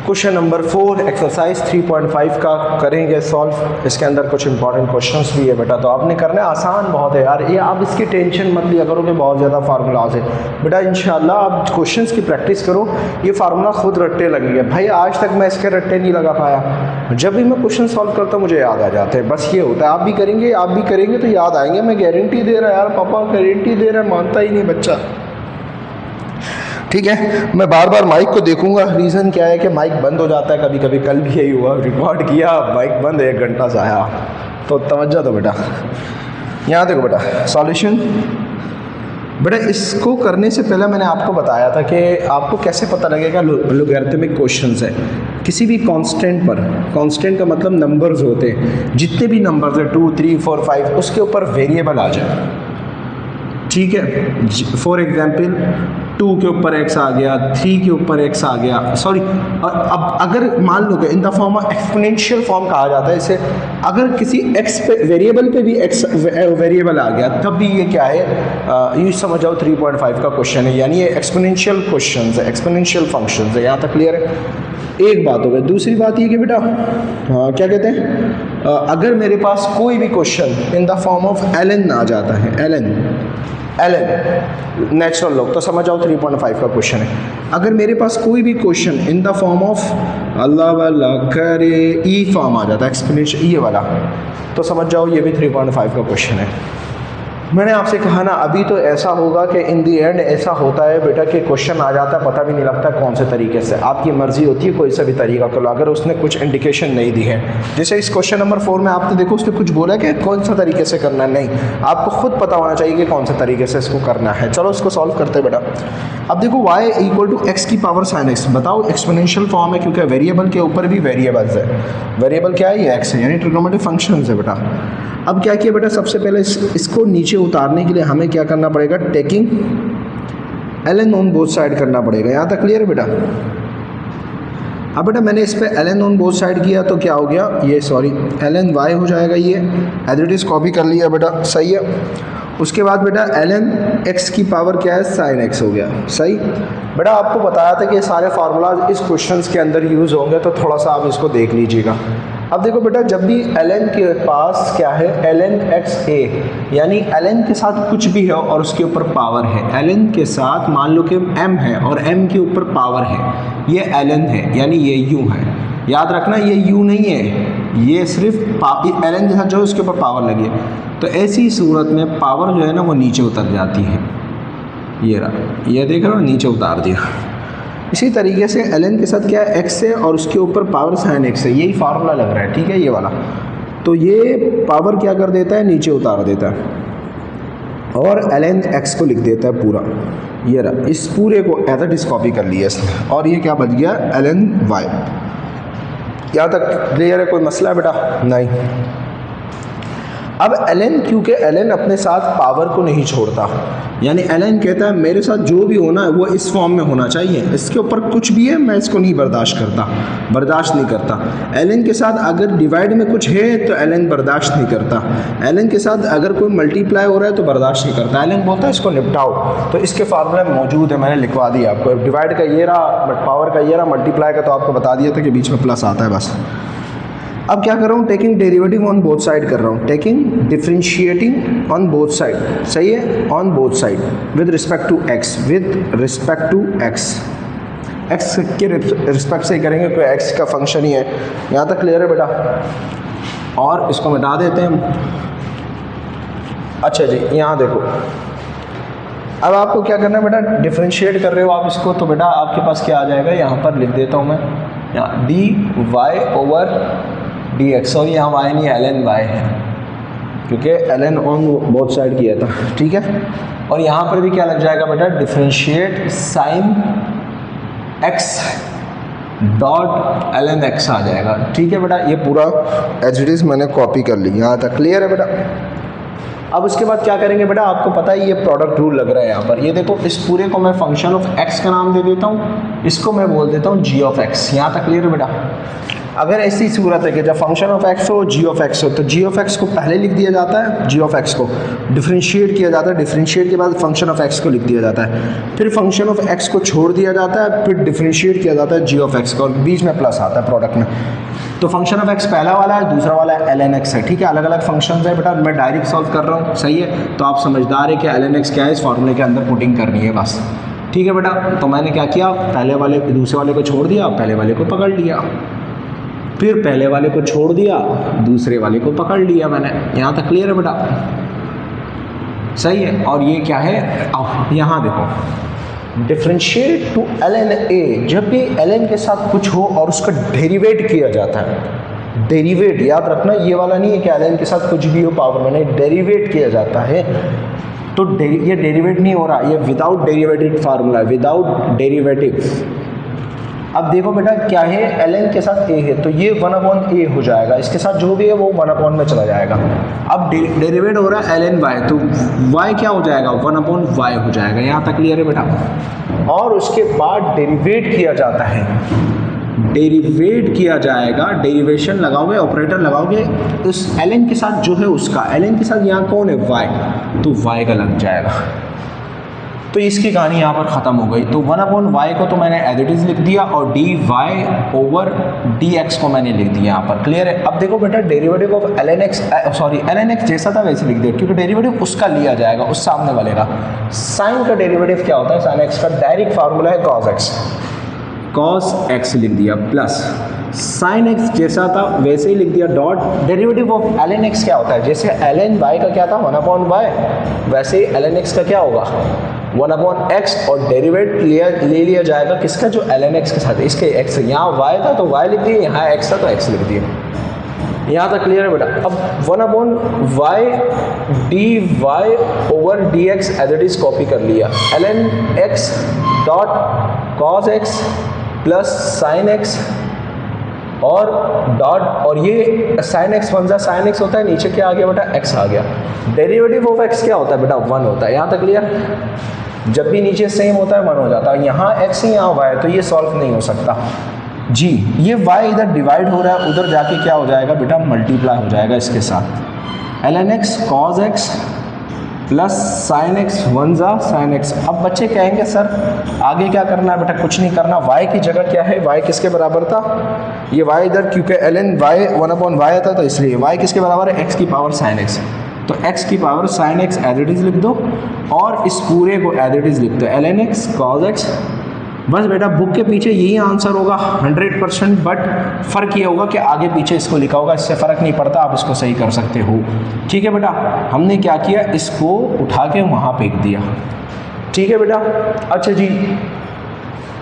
Question number 4 exercise 3.5 का करेंगे solve. इसके अंदर कुछ इंपॉर्टेंट क्वेश्चंस भी है बेटा, तो आपने करना है, आसान बहुत है यार, ये आप इसकी टेंशन मत लिया करो कि बहुत ज़्यादा फार्मूलाज है बेटा। इंशाल्लाह आप क्वेश्चंस की प्रैक्टिस करो, ये फार्मूला खुद रट्टे लगेंगे। भाई आज तक मैं इसके रट्टे नहीं लगा पाया, जब भी मैं क्वेश्चन सॉल्व करता हूँ मुझे याद आ जाते हैं, बस ये होता है। आप भी करेंगे तो याद आएंगे, मैं गारंटी दे रहा यार, पापा गारंटी दे रहा, मानता ही नहीं बच्चा। ठीक है, मैं बार बार माइक को देखूंगा, रीज़न क्या है कि माइक बंद हो जाता है कभी कभी, कल भी यही हुआ, रिकॉर्ड किया माइक बंद, 1 घंटा से आया। तो तवज्जो दो बेटा, यहाँ देखो बेटा सॉल्यूशन। बेटा इसको करने से पहले मैंने आपको बताया था कि आपको कैसे पता लगेगा लॉगरिथमिक क्वेश्चंस है किसी भी कांस्टेंट पर। कांस्टेंट का मतलब नंबर्स होते हैं, जितने भी नंबर्स है 2 3 4 5 उसके ऊपर वेरिएबल आ जाए। ठीक है, फॉर एग्जाम्पल 2 के ऊपर x आ गया, 3 के ऊपर x आ गया, सॉरी। अब अगर मान लो कि इन the form of exponential form कहा जाता है इसे, अगर किसी x पे वेरिएबल पे भी x वेरिएबल आ गया तब भी ये क्या है, ये समझ जाओ 3.5 का क्वेश्चन है, यानी ये एक्सपोनेंशियल क्वेश्चंस है, एक्सपोनेंशियल फंक्शंस है। यहाँ तक क्लियर है? एक बात हो गई। दूसरी बात ये कि बेटा क्या कहते हैं, अगर मेरे पास कोई भी question in the form of ln आ जाता है, ln नेचुरल लॉग, तो समझ जाओ 3.5 का क्वेश्चन है। अगर मेरे पास कोई भी question in the form of अल्लाह वाला करे ई फॉर्म आ जाता है, एक्सपोनेंशियल ये वाला, तो समझ जाओ ये भी 3.5 का क्वेश्चन है। मैंने आपसे कहा ना, अभी तो ऐसा होगा कि इन दी एंड ऐसा होता है बेटा कि क्वेश्चन आ जाता है, पता भी नहीं लगता कौन से तरीके से, आपकी मर्जी होती है कोई सा भी तरीका कर लो, अगर उसने कुछ इंडिकेशन नहीं दी है। जैसे इस क्वेश्चन नंबर 4 में आपने देखो उसने कुछ बोला कि कौन सा तरीके से करना है, नहीं, आपको खुद पता होना चाहिए कि कौन सा तरीके से इसको करना है। चलो इसको सॉल्व करते हैं बेटा। अब देखो y = x की पावर sin x, बताओ एक्सपोनेंशियल फॉर्म है क्योंकि वेरिएबल के ऊपर भी वेरिएबल्स है। वेरिएबल क्या है? ये x है, यानी ट्रिग्नोमेट्रिक फंक्शंस है बेटा। अब क्या किया बेटा, सबसे पहले इसको नीचे उतारने के लिए हमें क्या करना पड़ेगा, taking ln on both side करना पड़ेगा। यहाँ तक क्लियर है बेटा? अब बेटा मैंने इस पे ln ऑन बोथ साइड किया तो क्या हो गया, ये सॉरी ln y हो जाएगा, ये एज इट इज कॉपी कर लिया बेटा, सही है। उसके बाद बेटा ln x की पावर क्या है, sin x हो गया, सही। बेटा आपको बताया था कि ये सारे फार्मूलाज इस क्वेश्चंस के अंदर यूज़ होंगे, तो थोड़ा सा आप इसको देख लीजिएगा। अब देखो बेटा, जब भी ln के पास क्या है, ln xa, यानी ln के साथ कुछ भी है और उसके ऊपर पावर है, ln के साथ मान लो कि m है और m के ऊपर पावर है, ये ln है, यानी ये u है। याद रखना ये u नहीं है, ये सिर्फ ln के साथ जो है उसके ऊपर पावर लगी है। तो ऐसी सूरत में पावर जो है ना वो नीचे उतर जाती है, ये रहा, ये देख रहे हो, नीचे उतार दिया। इसी तरीके से ln के साथ क्या है, x है और उसके ऊपर पावर sin x है, यही फार्मूला लग रहा है, ठीक है, ये वाला। तो ये पावर क्या कर देता है, नीचे उतार देता है और ln x को लिख देता है पूरा, ये रहा। इस पूरे को एज इट इज कॉपी कर लिया इसने, और ये क्या बच गया, ln y। यहाँ तक क्लियर है? कोई मसला है बेटा? नहीं। अब ln, क्योंकि ln अपने साथ पावर को नहीं छोड़ता, यानी ln कहता है मेरे साथ जो भी होना है वो इस फॉर्म में होना चाहिए, इसके ऊपर कुछ भी है मैं इसको नहीं बर्दाश्त करता। ln के साथ अगर डिवाइड में कुछ है तो ln बर्दाश्त नहीं करता, ln के साथ अगर कोई मल्टीप्लाई हो रहा है तो बर्दाश्त नहीं करता, ln बोलता है इसको निपटाओ। तो इसके फार्मूले में मौजूद है, मैंने लिखवा दिया आपको। डिवाइड का ये रहा, पावर का ये रहा, मल्टीप्लाई का तो आपको बता दिया था कि बीच में प्लस आता है बस। अब क्या कर रहा हूँ, taking derivative on both side कर रहा हूँ, taking differentiating on both side, सही है, on both side with respect to x, x के रिस्पेक्ट से ही करेंगे क्योंकि x का फंक्शन ही है। यहाँ तक क्लियर है बेटा? और इसको मिटा देते हैं। अच्छा जी, यहाँ देखो, अब आपको क्या करना है बेटा, डिफरेंशिएट कर रहे हो आप इसको, तो बेटा आपके पास क्या आ जाएगा, यहाँ पर लिख देता हूँ मैं, यहाँ dy/dx, और यहाँ y नहीं ln y है क्योंकि ln ऑन बोथ साइड किया था, ठीक है। और यहाँ पर भी क्या लग जाएगा बेटा, differentiate sin x dot ln x आ जाएगा, ठीक है बेटा। ये पूरा एज इट इज मैंने कॉपी कर ली, यहाँ तक क्लियर है बेटा? अब उसके बाद क्या करेंगे बेटा, आपको पता है ये प्रोडक्ट रूल लग रहा है यहाँ पर, ये देखो, इस पूरे को मैं फंक्शन ऑफ x का नाम दे देता हूँ, इसको मैं बोल देता हूँ g ऑफ x। यहाँ तक क्लियर है बेटा? अगर ऐसी सूरत है कि जब फंक्शन ऑफ एक्स हो जी ऑफ एक्स हो, तो जी ऑफ एक्स को पहले लिख दिया जाता है, जी ऑफ एक्स को डिफरेंशिएट किया जाता है, डिफरेंशिएट के बाद फंक्शन ऑफ एक्स को लिख दिया जाता है, फिर फंक्शन ऑफ एक्स को छोड़ दिया जाता है, फिर डिफरेंशिएट किया जाता है जी ऑफ एक्स को, और बीच में प्लस आता है प्रोडक्ट में। तो फंक्शन ऑफ एक्स पहला वाला है, दूसरा वाला है एल एन एक्स है, ठीक है। अलग अलग फंक्शंस है बेटा, मैं डायरेक्ट सॉल्व कर रहा हूँ, सही है। तो आप समझदार है कि एल एन एक्स क्या है, इस फॉर्मूले के अंदर पुटिंग करनी है बस, ठीक है बेटा। तो मैंने क्या किया, पहले वाले दूसरे वाले को छोड़ दिया, पहले वाले को पकड़ लिया, फिर पहले वाले को छोड़ दिया, दूसरे वाले को पकड़ लिया मैंने। यहाँ तक क्लियर है बेटा, सही है। और ये क्या है, अब यहाँ देखो, differentiate to l n a, जब भी एल एन के साथ कुछ हो और उसका डेरिवेट किया जाता है, डेरिवेट याद रखना, ये वाला नहीं है कि एल एन के साथ कुछ भी हो पावर में, डेरिवेट किया जाता है। तो ये डेरिवेट नहीं हो रहा, ये विदाउट डेरिवेटिव फार्मूला है, विदाउट डेरिवेटिव। अब देखो बेटा क्या है, एल एन के साथ ए है तो ये 1/a हो जाएगा, इसके साथ जो भी है वो 1 में चला जाएगा। अब डेरिवेट हो रहा है एल एन वाई, तो वाई क्या हो जाएगा, 1/y हो जाएगा। यहाँ तक क्लियर है बेटा। और उसके बाद डेरिवेट किया जाता है, डेरिवेट किया जाएगा, डेरिवेशन लगाओगे, ऑपरेटर लगाओगे, उस एल एन के साथ जो है उसका, एल एन के साथ यहाँ कौन है, वाई, तो वाई का लग जाएगा। तो इसकी कहानी यहाँ पर ख़त्म हो गई। तो 1/y को तो मैंने एज इट इज़ लिख दिया, और dy/dx को मैंने लिख दिया यहाँ पर, क्लियर है। अब देखो बेटा, डेरिवेटिव ऑफ ln x जैसा था वैसे लिख दिया, क्योंकि डेरिवेटिव उसका लिया जाएगा, उस सामने वाले का। साइन का डेरिवेटिव क्या होता है, साइन x का डायरेक्ट फार्मूला है cos x लिख दिया, प्लस साइन x जैसा था वैसे ही लिख दिया, dot derivative of ln x क्या होता है, जैसे ln y का क्या था 1/y, वैसे ही ln x का क्या होगा 1/x, और डेरिवेट ले लिया जाएगा किसका, जो ln x के साथ, इसके x, यहाँ y था तो y लिख दिए, यहाँ x था तो x लिख दिए। यहाँ तक क्लियर है बेटा। अब 1/y dy/dx as it is copy कर लिया, ln x dot cos x plus sine x और डॉट, और ये sine x one sine x होता है, नीचे क्या आ गया बेटा, x आ गया। डेरिवेटिव ऑफ x क्या होता है बेटा, 1 होता है। यहाँ तक क्लियर, जब भी नीचे सेम होता है 1 हो जाता है। यहाँ x है यहाँ y, तो ये सॉल्व नहीं हो सकता जी। ये y इधर डिवाइड हो रहा है, उधर जाके क्या हो जाएगा बेटा, मल्टीप्लाई हो जाएगा इसके साथ, ln x cos x plus sine x 1 sine x। अब बच्चे कहेंगे सर आगे क्या करना है बेटा, कुछ नहीं करना, y की जगह क्या है, y किसके बराबर था, ये y इधर, क्योंकि ln y 1/y था तो इसलिए y किसके बराबर है, x की पावर साइन x, तो x की power sine x as it is लिख दो, और इस पूरे को एज इट इज लिख दो, ln x cos x। बस बेटा, बुक के पीछे यही आंसर होगा 100%, बट फ़र्क ये होगा कि आगे पीछे इसको लिखा होगा, इससे फ़र्क नहीं पड़ता, आप इसको सही कर सकते हो, ठीक है बेटा। हमने क्या किया, इसको उठा के वहाँ फेंक दिया, ठीक है बेटा। अच्छा जी,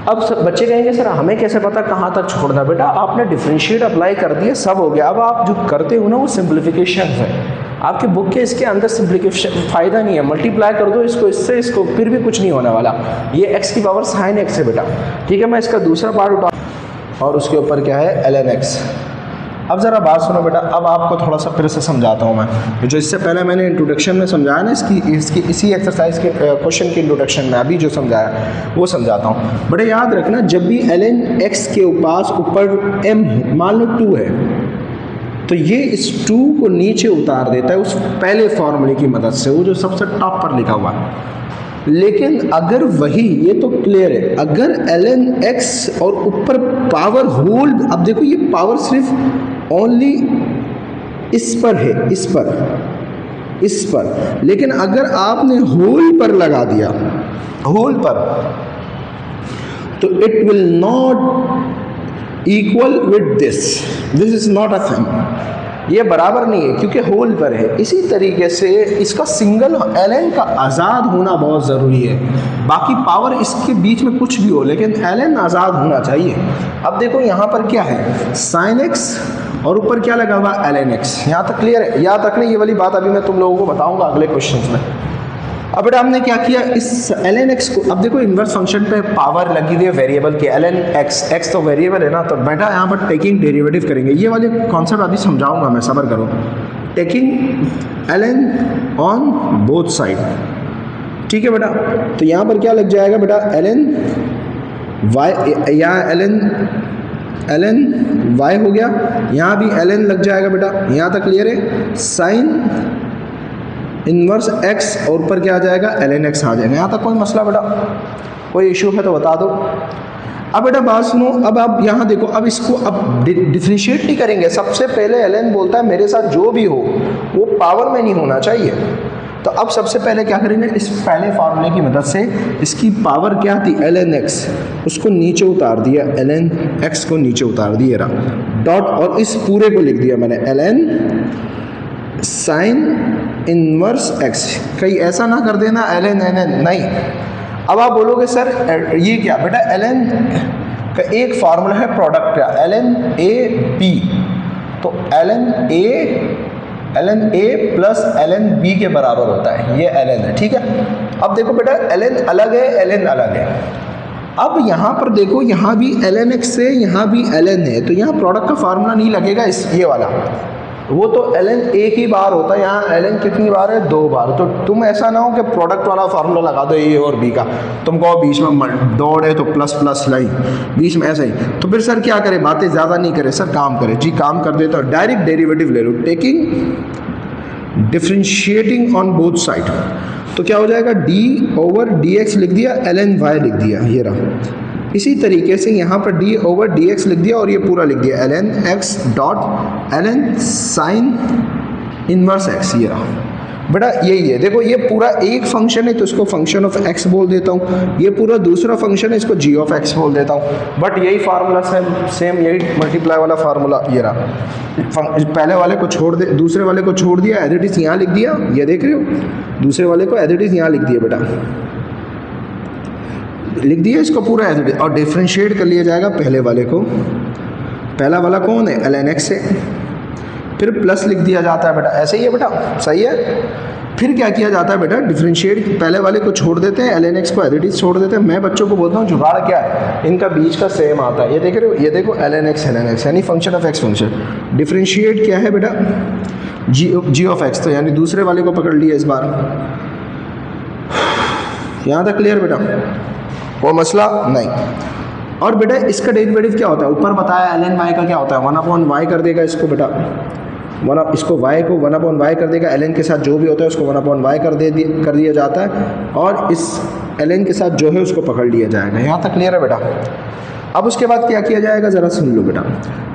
अब बच्चे कहेंगे सर हमें कैसे पता कहाँ तक छोड़ना, बेटा आपने डिफरेंशिएट अप्लाई कर दिया, सब हो गया। अब आप जो करते हो ना वो सिंप्लीफिकेशन है, आपके बुक के इसके अंदर सिंप्लीफिकेशन फ़ायदा नहीं है, मल्टीप्लाई कर दो इसको इससे, इसको फिर भी कुछ नहीं होने वाला। ये x की पावर साइन x है बेटा, ठीक है। मैं इसका दूसरा पार्ट उठा, और उसके ऊपर क्या है ln x। अब ज़रा बात सुनो बेटा, अब आपको थोड़ा सा फिर से समझाता हूँ मैं, जो इससे पहले मैंने इंट्रोडक्शन में समझाया ना, इसी एक्सरसाइज के क्वेश्चन के इंट्रोडक्शन में अभी जो समझाया वो समझाता हूँ। बड़े याद रखना, जब भी ln x के पास ऊपर m मान लो 2 है, तो ये इस 2 को नीचे उतार देता है उस पहले फॉर्मूले की मदद से, वो जो सबसे टॉप पर लिखा हुआ है। लेकिन अगर वही, ये तो क्लियर है, अगर ln x और ऊपर पावर होल, अब देखो ये पावर सिर्फ ओनली इस पर है, इस पर, लेकिन अगर आपने होल पर लगा दिया, होल पर, तो it will not equal with this is not a thing, ये बराबर नहीं है क्योंकि होल पर है। इसी तरीके से इसका सिंगल ln का आज़ाद होना बहुत ज़रूरी है, बाकी पावर इसके बीच में कुछ भी हो, लेकिन ln आज़ाद होना चाहिए। अब देखो यहाँ पर क्या है, साइन x और ऊपर क्या लगा हुआ, ln x। यहाँ तक क्लियर है, याद रखना ये वाली बात अभी मैं तुम लोगों को बताऊँगा अगले क्वेश्चन में। अब बेटा हमने क्या किया, इस ln x को, अब देखो इन्वर्स फंक्शन पे पावर लगी हुई है वेरिएबल के, ln x तो वेरिएबल है ना, तो बेटा यहाँ पर टेकिंग डेरिवेटिव करेंगे। ये वाले कॉन्सेप्ट अभी समझाऊंगा मैं, सब्र करो। Taking ln on both side, ठीक है बेटा। तो यहाँ पर क्या लग जाएगा बेटा, ln y या ln एल एन वाई हो गया, यहाँ भी एल एन लग जाएगा बेटा, यहाँ तक क्लियर है। साइन इनवर्स एक्स और ऊपर क्या आ जाएगा, एल एन एक्स आ जाएगा। यहाँ तक कोई मसला बेटा, कोई इशू है तो बता दो। अब बेटा बात सुनो, अब आप यहाँ देखो, अब इसको अब डिफरेंशिएट नहीं करेंगे। सबसे पहले एल एन बोलता है मेरे साथ जो भी हो वो पावर में नहीं होना चाहिए। तो अब सबसे पहले क्या करेंगे, इस पहले फार्मूले की मदद से इसकी पावर क्या थी, एल एन एक्स, उसको नीचे उतार दिया, एल एन एक्स को नीचे उतार दिया डॉट, और इस पूरे को लिख दिया मैंने l n sine inverse x. कहीं ऐसा ना कर देना एल एन एन एन, नहीं। अब आप बोलोगे सर ये क्या बेटा, एल एन का एक फार्मूला है प्रोडक्ट का, एल एन ए बी, तो l n a plus l n b के बराबर होता है, ये एल एन है, ठीक है। अब देखो बेटा एल एन अलग है, एल एन अलग है। अब यहाँ पर देखो, यहाँ भी एल एन एक्स है, यहाँ भी एल एन है, तो यहाँ प्रोडक्ट का फार्मूला नहीं लगेगा, इस ये वाला, वो तो एल एन एक ही बार होता है, यहाँ एल एन कितनी बार है, 2 बार। तो तुम ऐसा ना हो कि प्रोडक्ट वाला फार्मूला लगा दो ए और बी का, तुम कहो बीच में दौड़ है तो प्लस प्लस लाइन बीच में ऐसा ही, तो फिर सर क्या करे, बातें ज़्यादा नहीं करे सर, काम करे जी, काम कर देता हूँ। डायरेक्ट डेरिवेटिव ले लो, taking differentiating on both side, तो क्या हो जाएगा, डी ओवर डी एक्स लिख दिया, एल एन वाई लिख दिया, ये रहा। इसी तरीके से यहाँ पर d ओवर डी एक्स लिख दिया और ये पूरा लिख दिया, l n x dot l n sine inverse x, ये रहा बेटा, यही है। देखो ये पूरा एक फंक्शन है तो इसको फंक्शन ऑफ एक्स बोल देता हूँ, ये पूरा दूसरा फंक्शन है, इसको जी ऑफ एक्स बोल देता हूँ। बट यही फार्मूला सेम यही मल्टीप्लाई वाला फार्मूला, ये रहा। पहले वाले को छोड़ दे, दूसरे वाले को छोड़ दिया, एज इट इज यहाँ लिख दिया, ये देख रहे हो, दूसरे वाले को एज इट इज यहाँ लिख दिया बेटा, लिख दिया इसको पूरा एज इट इज, और डिफ्रेंशिएट कर लिया जाएगा पहले वाले को। पहला वाला कौन है, एल एन एक्स है, फिर प्लस लिख दिया जाता है बेटा, ऐसे ही है बेटा, सही है। फिर क्या किया जाता है बेटा, डिफरेंशिएट पहले वाले को छोड़ देते हैं, एल एन एक्स को एज इट इज छोड़ देते हैं। मैं बच्चों को बोलता हूँ जुगाड़ क्या है, इनका बीच का सेम आता है, ये देख रहे हो, ये देखो एल एन एक्स यानी function of x function. Differentiate क्या है बेटा, जी ऑफ एक्स, तो यानी दूसरे वाले को पकड़ लिया इस बार। यहाँ तक क्लियर बेटा, वो मसला नहीं। और बेटा इसका डेरिवेटिव क्या होता है, ऊपर बताया एल एन वाई का क्या होता है, 1/y कर देगा इसको बेटा, इसको y को 1/y कर देगा, एल एन के साथ जो भी होता है उसको 1/y कर दिया जाता है, और इस एल एन के साथ जो है उसको पकड़ लिया जाएगा। यहाँ तक क्लियर है बेटा। अब उसके बाद क्या किया जाएगा, ज़रा सुन लो बेटा,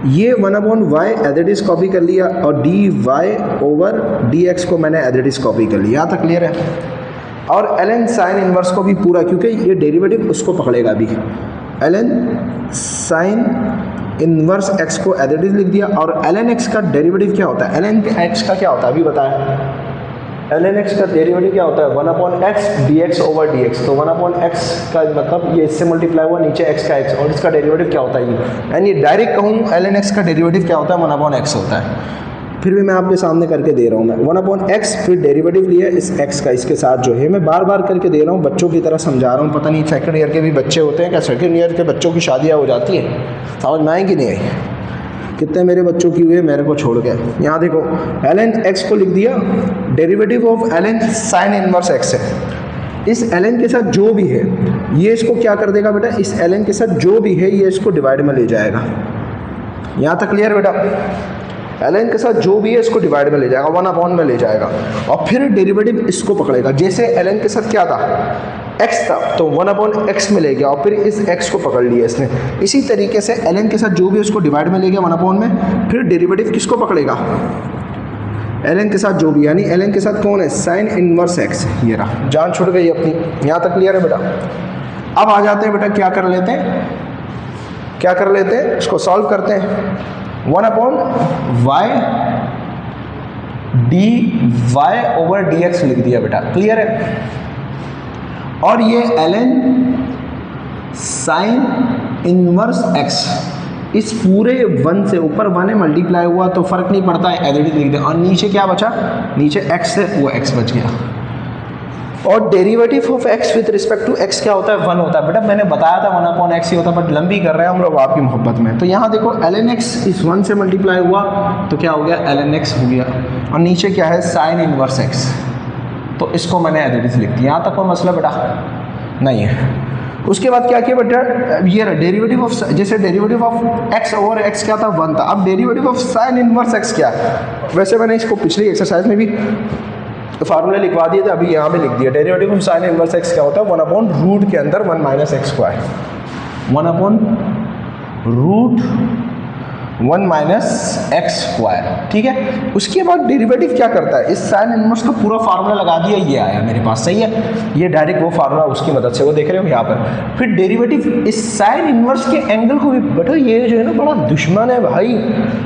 ये 1/y as it is copy कर लिया, और d y over d x को मैंने एज इट इज कॉपी कर लिया। यहाँ तक क्लियर है। और एल एन साइन इनवर्स को भी पूरा, क्योंकि ये डेरिवेटिव उसको पकड़ेगा अभी, l n sine inverse x को एज इट इज लिख दिया। और एल एन एक्स का डेरिवेटिव क्या होता है, एल एन एक्स का क्या होता है अभी बताया, एल एन एक्स का डेरिवेटिव क्या होता है, 1/x D x over d x. तो 1/x का मतलब ये इससे मल्टीप्लाई हुआ, नीचे x का x, और इसका डेरिवेटिव क्या होता है ये, यानी डायरेक्ट कहूँ एल एन एक्स का डेरिवेटिव क्या होता है, 1/x होता है। फिर भी मैं आपके सामने करके दे रहा हूँ, मैं 1/x फिर डेरिवेटिव लिया इस x का, इसके साथ जो है मैं बार बार करके दे रहा हूँ, बच्चों की तरह समझा रहा हूँ। पता नहीं सेकंड ईयर के भी बच्चे होते हैं क्या, सेकंड ईयर के बच्चों की शादियाँ हो जाती है, समझ में आई कि नहीं आई, कितने मेरे बच्चों की हुए मेरे को छोड़ गए। यहाँ देखो एल एन एक्स को लिख दिया, derivative of l n sine inverse x है, इस एल एन के साथ जो भी है ये इसको क्या कर देगा बेटा, इस एल एन के साथ जो भी है ये इसको डिवाइड में ले जाएगा। यहाँ तक क्लियर बेटा, एल एन के साथ जो भी है इसको डिवाइड में ले जाएगा, 1/, में ले जाएगा, और फिर डेरिवेटिव इसको पकड़ेगा। जैसे एल एन के साथ क्या था, x था, तो 1/x में ले गया, और फिर इस x को पकड़ लिया इसने। इसी तरीके से एल एन के साथ जो भी उसको डिवाइड में ले गया 1/, में, फिर डेरिवेटिव किसको पकड़ेगा, एल एन के साथ जो भी, यानी एल एन के साथ कौन है, साइन इनवर्स x, ये रहा, जान छुट गई अपनी। यहाँ तक क्लियर है बेटा। अब आ जाते हैं बेटा, क्या कर लेते हैं, इसको सॉल्व करते हैं। 1/y d y over d x लिख दिया बेटा, क्लियर है। और ये l n sine inverse x, इस पूरे 1 से ऊपर 1 है, मल्टीप्लाई हुआ तो फर्क नहीं पड़ता है, एज इट इज लिख दे। और नीचे क्या बचा, नीचे x है, वो x बच गया। और derivative of x with respect to x क्या होता है, 1 होता है बेटा। मैंने बताया था 1/x ही होता है, बट लंबी कर रहे हैं हम लोग आपकी मोहब्बत में। तो यहाँ देखो ln x इस 1 से मल्टीप्लाई हुआ तो क्या हो गया, ln x हो गया, और नीचे क्या है, साइन इनवर्स x, तो इसको मैंने एज इट इज लिख दिया। यहाँ तक कोई मसला बेटा नहीं है। उसके बाद क्या किया बेटा, ये डेरिवेटिव ऑफ, जैसे derivative of x over x क्या था 1 था, अब derivative of sine inverse x क्या है। वैसे मैंने इसको पिछली एक्सरसाइज में भी फार्मूले लिखवा दिए थे, अभी यहाँ पे लिख दिया। Derivative of sine inverse x क्या होता है, 1/रूट के अंदर 1 माइनस एक्स स्क्वायर, 1/रूट 1 माइनस एक्स स्क्वायर, ठीक है। उसके बाद डेरिवेटिव क्या करता है, इस साइन इनवर्स का पूरा फार्मूला लगा दिया, ये आया मेरे पास, सही है। ये डायरेक्ट वो फार्मूला उसकी मदद से, वो देख रहे हो यहाँ पर। फिर डेरिवेटिव इस साइन इनवर्स के एंगल को भी, बेटा ये जो है ना बड़ा दुश्मन है भाई,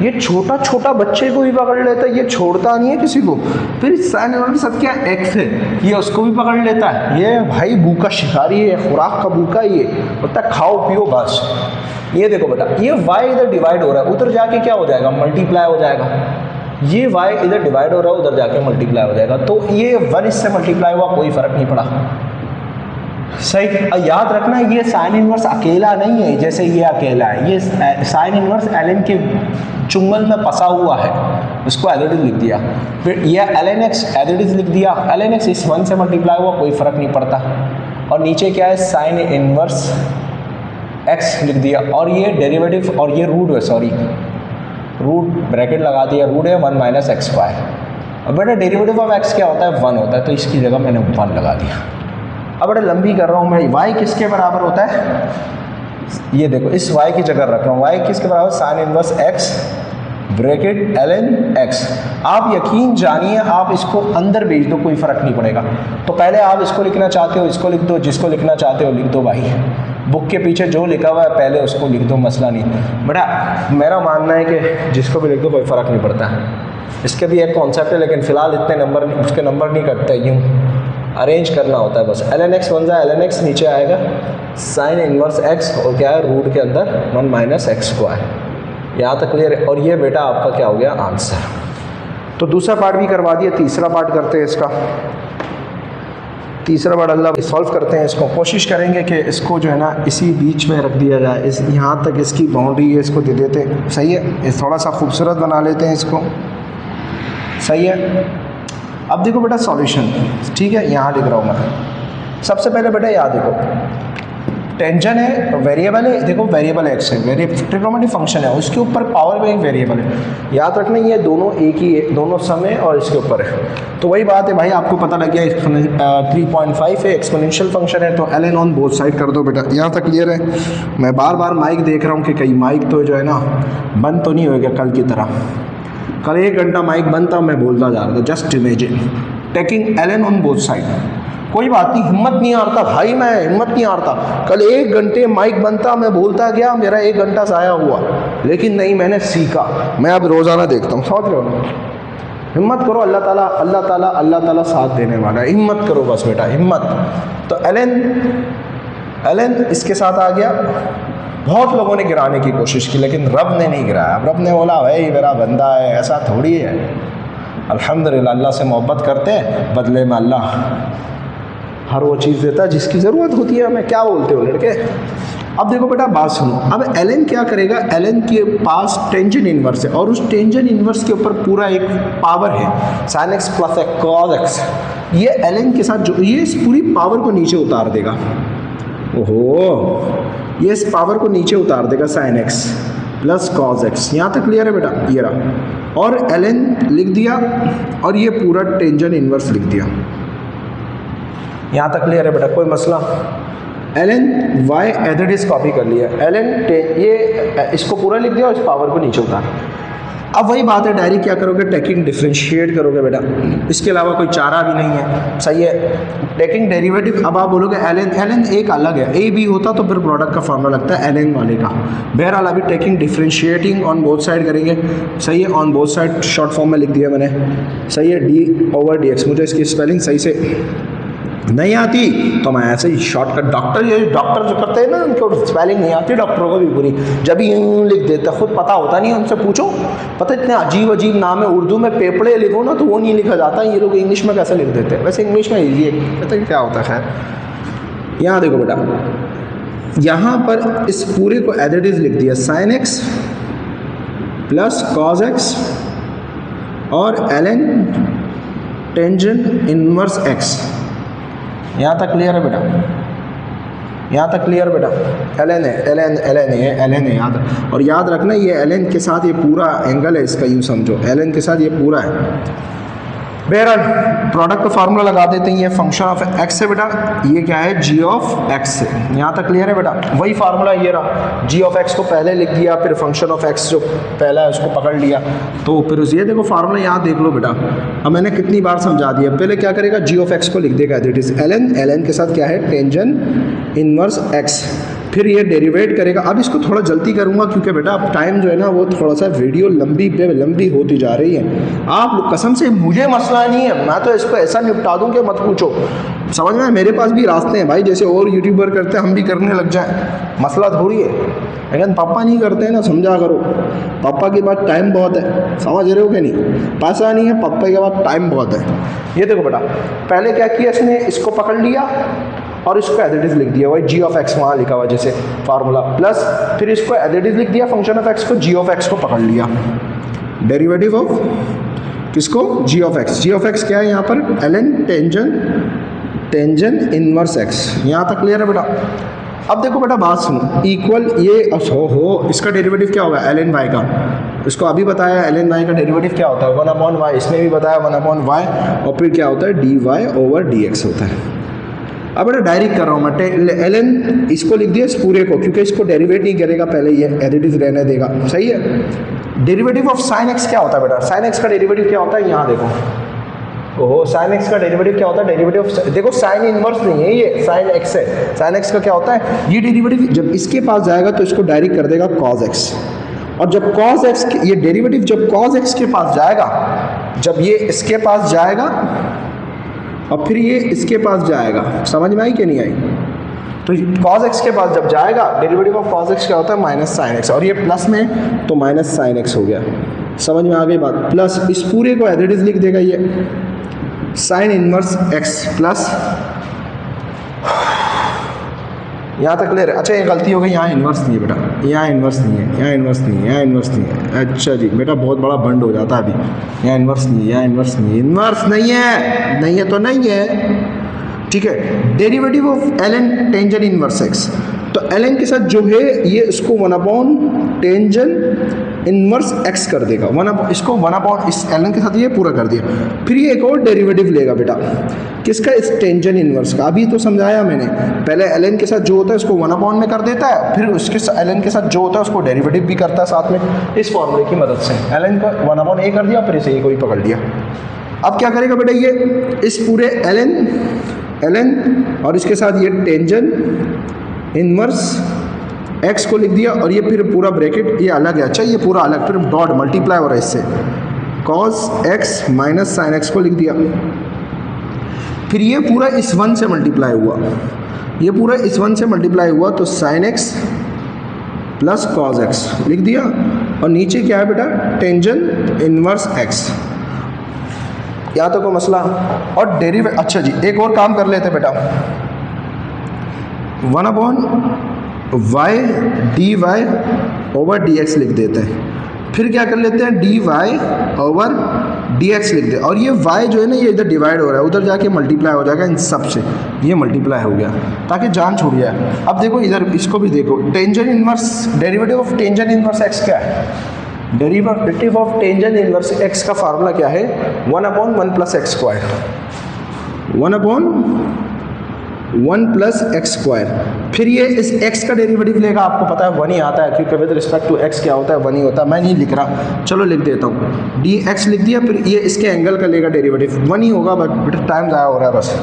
ये छोटा छोटा बच्चे को भी पकड़ लेता है, ये छोड़ता नहीं है किसी को। फिर इस साइन इनवर्स के साथ क्या एक्स है, ये उसको भी पकड़ लेता है। ये भाई भूखा शिकारी है, खुराक का भूखा, ये बोलता है खाओ पियो बस। ये देखो बेटा, ये y इधर डिवाइड हो रहा है, उधर जाके क्या हो जाएगा, मल्टीप्लाई हो जाएगा। ये y इधर डिवाइड हो रहा है, उधर जाके मल्टीप्लाई हो जाएगा। तो ये 1 इससे मल्टीप्लाई हुआ, कोई फर्क नहीं पड़ा, सही। याद रखना ये साइन इनवर्स अकेला नहीं है, जैसे ये अकेला है, ये साइन इनवर्स ln के चुंगल में फंसा हुआ है, उसको एज इट इज लिख दिया। फिर ये ln x as it is लिख दिया, ln x इस 1 से मल्टीप्लाई हुआ, कोई फर्क नहीं पड़ता। और नीचे क्या है, साइन इनवर्स x लिख दिया, और ये डेरिवेटिव, और ये रूट है, सॉरी रूट ब्रैकेट लगा दिया, रूट है 1 माइनस एक्स स्क्वायर। अब बेटा डेरिवेटिव ऑफ x क्या होता है, 1 होता है, तो इसकी जगह मैंने 1 लगा दिया। अब बेटा लंबी कर रहा हूँ मैं, y किसके बराबर होता है, ये देखो इस y की जगह रख रहा हूँ, y किसके बराबर, sine inverse x bracket ln x। आप यकीन जानिए, आप इसको अंदर भेज दो, कोई फर्क नहीं पड़ेगा। तो पहले आप इसको लिखना चाहते हो इसको लिख दो, जिसको लिखना चाहते हो लिख दो भाई, बुक के पीछे जो लिखा हुआ है पहले उसको लिख दो, मसला नहीं। बेटा मेरा मानना है कि जिसको भी लिख दो कोई फ़र्क नहीं पड़ता। इसके भी एक कॉन्सेप्ट है, लेकिन फ़िलहाल इतने नंबर उसके नंबर नहीं कटते, यूँ अरेंज करना होता है बस। ln x बन जाए, ln x नीचे आएगा साइन इनवर्स x, और क्या है रूट के अंदर 1 माइनस एक्स स्क्वायर। यहाँ तक क्लियर है। और ये बेटा आपका क्या हो गया, आंसर। तो दूसरा पार्ट भी करवा दिया, तीसरा पार्ट करते हैं इसका। तीसरा पार्ट अल्लाह सॉल्व करते हैं इसको, कोशिश करेंगे कि इसको जो है ना इसी बीच में रख दिया जाए, इस यहाँ तक इसकी बाउंड्री है, इसको दे देते हैं, सही है। इस थोड़ा सा खूबसूरत बना लेते हैं इसको, सही है। अब देखो बेटा सॉल्यूशन, ठीक है, यहाँ लिख रहा हूँ मैं। सबसे पहले बेटा याद देखो, टेंजन है, वेरिएबल है, देखो वेरिएबल एक्स है, ट्रिग्नोमेट्रिक फंक्शन है, उसके ऊपर पावर में एक वेरिएबल है। याद रखना ये दोनों एक ही है, दोनों सम है और इसके ऊपर है। तो वही बात है भाई, आपको पता लग गया 3.5 है, एक्सपोनेंशियल फंक्शन है, तो ln ऑन बोथ साइड कर दो बेटा। यहाँ तक क्लियर है। मैं बार बार माइक देख रहा हूँ कि कहीं माइक तो जो है ना बंद तो नहीं होएगा कल की तरह। कल 1 घंटा माइक बंद था, मैं बोलता जा रहा था, just imagine taking ln on both side. कोई बात नहीं, हिम्मत नहीं हारता भाई, मैं हिम्मत नहीं हारता। कल 1 घंटे माइक बनता, मैं बोलता गया, मेरा 1 घंटा ज़ाया हुआ, लेकिन नहीं, मैंने सीखा। मैं अब रोज़ाना देखता हूँ, समझ रहे हो ना। हिम्मत करो, अल्लाह ताला साथ देने वाला है। हिम्मत करो बस बेटा, हिम्मत। तो ln इसके साथ आ गया। बहुत लोगों ने गिराने की कोशिश की, लेकिन रब ने नहीं गिराया। रब ने बोला भाई मेरा बंदा है, ऐसा थोड़ी है। अल्हम्दुलिल्लाह, अल्लाह से मोहब्बत करते हैं, बदले में अल्लाह हर वो चीज़ देता है जिसकी ज़रूरत होती है हमें। क्या बोलते हो लड़के। अब देखो बेटा बात सुनो, अब ln क्या करेगा, ln के पास टेंजन इनवर्स है, और उस टेंजन इनवर्स के ऊपर पूरा एक पावर है, sin x प्लस एक cos x। ये ln के साथ जो ये इस पूरी पावर को नीचे उतार देगा। ओहो, ये इस पावर को नीचे उतार देगा, sin x plus cos x। यहाँ तक क्लियर है बेटा, ये रहा। और ln लिख दिया, और ये पूरा टेंजन इनवर्स लिख दिया। यहाँ तक क्लियर है बेटा, कोई मसला। ln y as it is copy कर लिया, ln ये इसको पूरा लिख दिया और इस पावर को नीचे उतार। अब वही बात है, डायरेक्ट क्या करोगे, टेकिंग डिफरेंशिएट करोगे बेटा, इसके अलावा कोई चारा भी नहीं है, सही है। टेकिंग डेरिवेटिव, अब आप बोलोगे ln एक अलग है, a b होता तो फिर प्रोडक्ट का फॉर्मूला लगता है ln वाले का। बहरहाल अभी taking differentiating on both side करेंगे, सही है। On both side short form में लिख दिया मैंने, सही है, d/dx। मुझे इसकी स्पेलिंग सही से नहीं आती तो मैं ऐसे ही शॉर्टकट, डॉक्टर जो करते हैं ना, उनको स्पेलिंग नहीं आती डॉक्टरों को भी पूरी, जब यूँ लिख देते, खुद पता होता नहीं, उनसे पूछो। पता इतने अजीब नाम है, उर्दू में पेपड़े लिखो ना तो वो नहीं लिखा जाता, ये लोग इंग्लिश में कैसे लिख देते हैं। वैसे इंग्लिश में ईजी है, पता है क्या होता है। खैर यहाँ देखो बेटा, यहाँ पर इस पूरे को एज इट इज लिख दिया, sin x plus cos x और ln टेंजन इनवर्स x। यहाँ तक क्लियर है बेटा। यहाँ तक क्लियर बेटा? ln है, ln है, ln है याद, और याद रखना ये ln के साथ ये पूरा एंगल है इसका, यूँ समझो ln के साथ ये पूरा है। बहरहाल प्रोडक्ट का फार्मूला लगा देते हैं, ये फंक्शन ऑफ x है बेटा, ये क्या है g ऑफ x है। यहाँ तक क्लियर है बेटा? वही फार्मूला ये रहा, g ऑफ x को पहले लिख दिया, फिर फंक्शन ऑफ x जो पहला है उसको पकड़ लिया, तो फिर ये देखो फार्मूला यहाँ देख लो बेटा। अब मैंने कितनी बार समझा दिया। पहले क्या करेगा, g ऑफ x को लिख देगा एज इट इज ln के साथ क्या है, टेंजेंट इनवर्स x, फिर ये डेरिवेट करेगा। अब इसको थोड़ा जल्दी करूँगा क्योंकि बेटा अब टाइम जो है ना वो थोड़ा सा वीडियो लंबी होती जा रही है। आप कसम से मुझे मसला नहीं है, मैं तो इसको ऐसा निपटा दूँ कि मत पूछो। समझ में? मेरे पास भी रास्ते हैं भाई, जैसे और यूट्यूबर करते हैं हम भी करने लग जाएं, मसला थोड़ी है। लेकिन पापा नहीं करते हैं ना, समझा करो। पापा के पास टाइम बहुत है, समझ रहे हो कि नहीं? पैसा नहीं है, पापा के पास टाइम बहुत है। ये देखो बेटा, पहले क्या किया इसने, इसको पकड़ लिया और इसको एज इट इज लिख दिया, वही g ऑफ x वहाँ लिखा हुआ जैसे फार्मूला, प्लस फिर इसको एज इट इज लिख दिया फंक्शन ऑफ x को, g ऑफ x को पकड़ लिया, डेरिवेटिव ऑफ किसको, g ऑफ x क्या है यहाँ पर, ln टेंजेंट इनवर्स x। यहाँ तक क्लियर है बेटा? अब देखो बेटा बात सुनो, इक्वल ये हो इसका डेरिवेटिव क्या होगा, ln y का, इसको अभी बताया ln y का डेरिवेटिव क्या होता है 1/y, इसने भी बताया 1/y, और फिर क्या होता है dy/dx होता है। अब बेटा डायरेक्ट कर रहा हूँ मैं, ln इसको लिख दिया इस पूरे को, क्योंकि इसको डेरिवेट नहीं करेगा पहले, ये एज इट इज रहने देगा, सही है। डेरिवेटिव ऑफ साइन x क्या होता है बेटा, साइन x का डेरिवेटिव क्या होता है, यहाँ देखो, ओहो साइन x का डेरिवेटिव क्या होता है, डेरिवेटिव देखो साइन इनवर्स नहीं है ये, साइन x है, साइन x का क्या होता है, ये डेरिवेटिव जब इसके पास जाएगा तो इसको डायरेक्ट कर देगा cos x, और जब cos x ये डेरिवेटिव जब cos x के पास जाएगा, जब ये इसके पास जाएगा और फिर ये इसके पास जाएगा, समझ में आई कि नहीं आई? तो cos x के पास जब जाएगा, डेरिवेटिव ऑफ cos x क्या होता है, माइनस साइन x, और ये प्लस में तो माइनस साइन x हो गया, समझ में आ गई बात? प्लस इस पूरे को एज इट इज लिख देगा ये साइन इनवर्स x प्लस, यहाँ तक क्लियर है? अच्छा ये गलती हो गई, यहाँ इन्वर्स नहीं है बेटा, यहाँ इन्वर्स नहीं है, यहाँ इन्वर्स नहीं है, यहाँ इन्वर्स नहीं है। अच्छा जी बेटा बहुत बड़ा बंड हो जाता है अभी, यहाँ इन्वर्स नहीं है, यहाँ इन्वर्स नहीं है, इन्वर्स नहीं है, नहीं है तो नहीं है, ठीक है। Derivative of ln tangent inverse x, तो ln के साथ जो है ये इसको 1/tan इनवर्स x कर देगा, इसको 1/, इस ln के साथ ये पूरा कर दिया, फिर ये एक और डेरिवेटिव लेगा बेटा, किसका, इस टेंजेंट इनवर्स का। अभी तो समझाया मैंने, पहले ln के साथ जो होता है उसको 1/, में कर देता है, फिर उसके ln के साथ जो होता है उसको डेरिवेटिव भी करता है साथ में, इस फॉर्मूले की मदद से ln को 1/a कर दिया, फिर इसे a को ही पकड़ लिया। अब क्या करेगा बेटा, ये इस पूरे ln और इसके साथ ये टेंजेंट इनवर्स x को लिख दिया, और ये फिर पूरा ब्रैकेट ये अलग है, अच्छा ये पूरा अलग, फिर डॉट मल्टीप्लाई हो रहा है इससे, cos x minus sine x को लिख दिया, फिर ये पूरा इस 1 से मल्टीप्लाई हुआ, ये पूरा इस 1 से मल्टीप्लाई हुआ, तो sine x plus cos x लिख दिया, और नीचे क्या है बेटा, टेंजेंट इनवर्स x। यहाँ तक को मसला, और डेरिवेटिव, अच्छा जी एक और काम कर लेते बेटा, 1/y/dy/dx लिख देते हैं, फिर क्या कर लेते हैं, dy/dx लिख दे, और ये y जो है ना ये इधर डिवाइड हो रहा है, उधर जाके मल्टीप्लाई हो जाएगा इन सब से, ये मल्टीप्लाई हो गया ताकि जान छूट जाए। अब देखो इधर इसको भी देखो, tangent inverse, derivative of tangent inverse x क्या है, derivative of tangent inverse x का फार्मूला क्या है, 1/1 + x², 1/1 + x², फिर ये इस x का डेरिवेटिव लेगा, आपको पता है 1 ही आता है, क्योंकि विद रिस्पेक्ट टू x क्या होता है 1 ही होता है, मैं नहीं लिख रहा, चलो लिख देता हूँ, dx लिख दिया, फिर ये इसके एंगल का लेगा डेरिवेटिव, 1 ही होगा, बट बेटा टाइम ज़ाया हो रहा है बस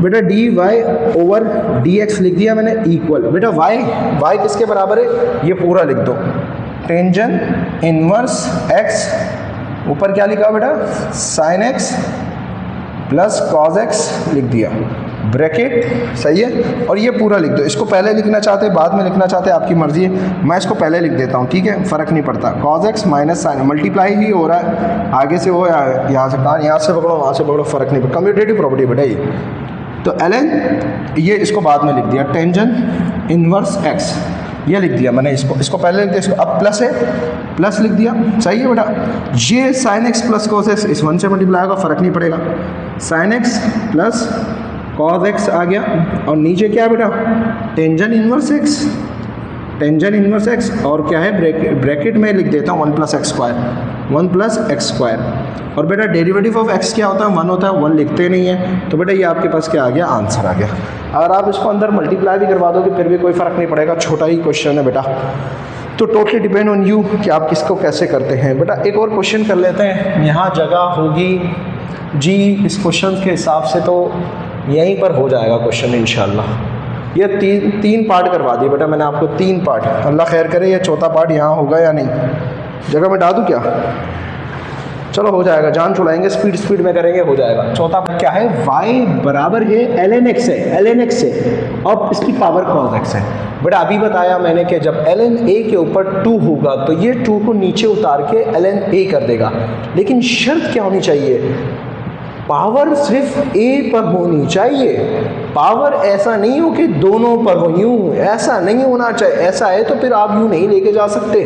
बेटा, dy/dx लिख दिया मैंने, इक्वल बेटा y किसके बराबर है, ये पूरा लिख दो, टेंजेंट इनवर्स x, ऊपर क्या लिखा बेटा, sine x plus cos x लिख दिया, ब्रैकेट, सही है, और ये पूरा लिख दो, इसको पहले लिखना चाहते बाद में लिखना चाहते आपकी मर्जी है, मैं इसको पहले लिख देता हूँ, ठीक है, फ़र्क नहीं पड़ता, cos x minus sine, multiply ही हो रहा है, आगे से हो या यहाँ से कहाँ, यहाँ से पकड़ो वहाँ से पकड़ो, फ़र्क नहीं पड़ता, कम्यूटेटिव प्रॉपर्टी बेटा ये, तो ln ये इसको बाद में लिख दिया, टेंजेंट इनवर्स x ये लिख दिया मैंने, इसको पहले लिख दिया, इसको अब प्लस है, प्लस लिख दिया, सही है बेटा, ये sine x plus cos x इस 1 से मल्टीप्लाई होगा, फ़र्क नहीं पड़ेगा, sine x plus cos x आ गया, और नीचे क्या है बेटा, tangent inverse x, tangent inverse x, और क्या है ब्रैकेट में लिख देता हूँ 1 + x स्क्वायर, 1 + x स्क्वायर। और बेटा डेरिवेटिव ऑफ x क्या होता है, 1 होता है, 1 लिखते नहीं है, तो बेटा ये आपके पास क्या आ गया, आंसर आ गया। अगर आप इसको अंदर मल्टीप्लाई भी करवा दोगे फिर भी कोई फ़र्क नहीं पड़ेगा, छोटा ही क्वेश्चन है बेटा। तो टोटली डिपेंड ऑन यू कि आप किसको कैसे करते हैं। बेटा एक और क्वेश्चन कर लेते हैं, यहाँ जगह होगी जी इस क्वेश्चन के हिसाब से तो यहीं पर हो जाएगा क्वेश्चन इंशाल्लाह। ये तीन पार्ट करवा दिए बेटा मैंने आपको, 3 पार्ट, अल्लाह खैर करे ये चौथा पार्ट यहाँ होगा या नहीं, जगह में डाल दूँ क्या, चलो हो जाएगा, जान छुड़ाएंगे, स्पीड में करेंगे, हो जाएगा। चौथा क्या है, y बराबर है ln x है, ln x है, और इसकी पावर cos x है। बेटा अभी बताया मैंने कि जब ln a के ऊपर 2 होगा तो ये 2 को नीचे उतार के ln a कर देगा, लेकिन शर्त क्या होनी चाहिए, पावर सिर्फ a पर होनी चाहिए, पावर ऐसा नहीं हो कि दोनों पर हो, यूं ऐसा नहीं होना चाहिए, ऐसा है तो फिर आप यूं नहीं लेके जा सकते।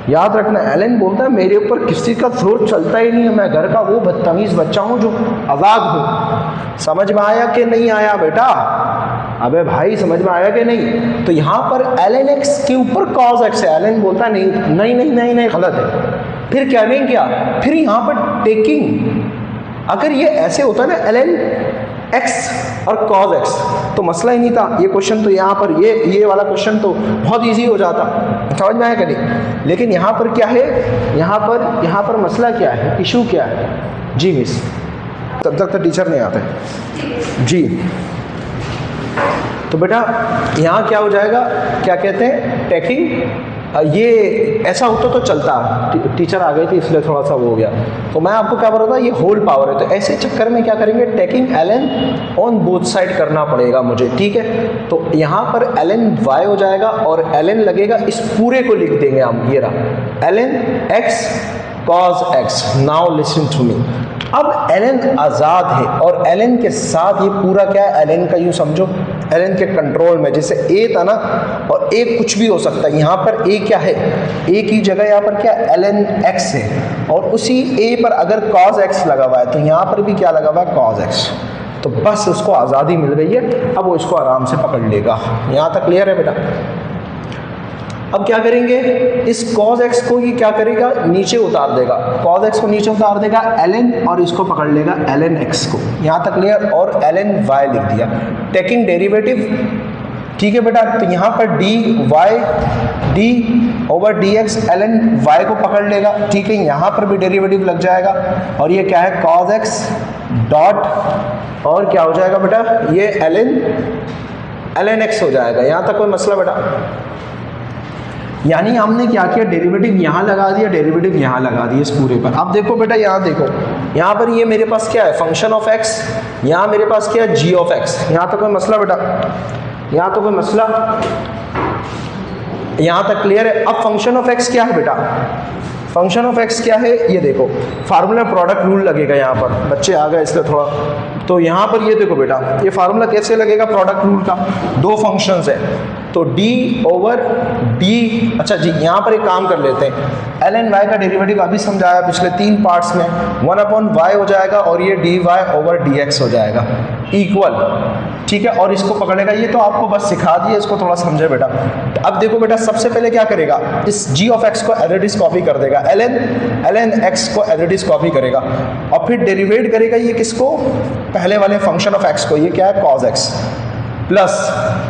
याद रखना, एलन बोलता है मेरे ऊपर किसी का थ्रोट चलता ही नहीं है, मैं घर का वो बदतमीज़ बच्चा हूँ जो आज़ाद हूँ। समझ में आया कि नहीं आया बेटा, अबे भाई समझ में आया कि नहीं। तो यहाँ पर ln x के ऊपर cos x है, एलन बोलता है नहीं नहीं नहीं नहीं नहीं गलत है। फिर क्या नहीं किया, फिर यहाँ पर टेकिंग, अगर ये ऐसे होता ना ln x और cos x तो मसला ही नहीं था, ये क्वेश्चन तो यहाँ पर ये वाला क्वेश्चन तो बहुत इजी हो जाता, समझ में आया कि नहीं। लेकिन यहाँ पर क्या है, यहाँ पर मसला क्या है, इशू क्या है जी मिस, तब तक तो टीचर नहीं आते जी। तो बेटा यहाँ क्या हो जाएगा, क्या कहते हैं टेकिंग, ये ऐसा होता तो चलता, टीचर आ गई थी इसलिए थोड़ा सा वो हो गया। तो मैं आपको क्या बोल रहा था, ये होल पावर है, तो ऐसे चक्कर में क्या करेंगे, taking ln on both side करना पड़ेगा मुझे, ठीक है। तो यहाँ पर ln y हो जाएगा और ln लगेगा, इस पूरे को लिख देंगे हम, ये रहा ln x cos x। Now listen to me, अब ln आज़ाद है और ln के साथ ये पूरा क्या है, ln का यूँ समझो ln के कंट्रोल में, जैसे a था ना, और a कुछ भी हो सकता है, यहाँ पर a क्या है, a की जगह यहाँ पर क्या ln x है, और उसी a पर अगर cos x लगा हुआ है तो यहाँ पर भी क्या लगा हुआ है, cos x। तो बस उसको आज़ादी मिल गई है, अब वो इसको आराम से पकड़ लेगा। यहाँ तक क्लियर है बेटा। अब क्या करेंगे, इस cos x को ये क्या करेगा, नीचे उतार देगा, cos x को नीचे उतार देगा ln, और इसको पकड़ लेगा ln x को। यहाँ तक क्लियर, और ln y लिख दिया, टेकिंग डेरिवेटिव, ठीक है बेटा। तो यहाँ पर d/dx ln y को पकड़ लेगा, ठीक है, यहाँ पर भी डेरिवेटिव लग जाएगा, और ये क्या है cos x डॉट, और क्या हो जाएगा बेटा, ये ln x हो जाएगा। यहाँ तक कोई मसला बेटा, यानी हमने क्या किया, डेरिवेटिव यहाँ लगा दिया, डेरिवेटिव यहाँ लगा दिया इस पूरे पर। अब देखो बेटा, यहाँ देखो, यहाँ पर ये मेरे पास क्या है, फंक्शन ऑफ x, यहाँ मेरे पास क्या है, g ऑफ x। यहाँ तक कोई मसला बेटा, यहाँ तो कोई मसला, यहाँ तक क्लियर है। अब फंक्शन ऑफ x क्या है बेटा, फंक्शन ऑफ x क्या है, ये देखो फार्मूला प्रोडक्ट रूल लगेगा, यहाँ पर बच्चे आ गए इसलिए थोड़ा, तो यहाँ पर ये देखो बेटा, ये फार्मूला कैसे लगेगा प्रोडक्ट रूल का, 2 फंक्शंस है तो d/d। अच्छा जी, यहाँ पर एक काम कर लेते हैं, ln y का डेरिवेटिव अभी समझाया पिछले 3 पार्ट्स में, 1/y हो जाएगा, और ये dy/dx हो जाएगा इक्वल, ठीक है, और इसको पकड़ेगा, ये तो आपको बस सिखा दिया, इसको थोड़ा समझे बेटा। अब देखो बेटा, सबसे पहले क्या करेगा, इस g ऑफ x को एज इट इज कॉपी कर देगा, ln x को एज इट इज कॉपी करेगा, और फिर डेरिवेट करेगा ये किसको, पहले वाले फंक्शन ऑफ x को, ये क्या है cos x, प्लस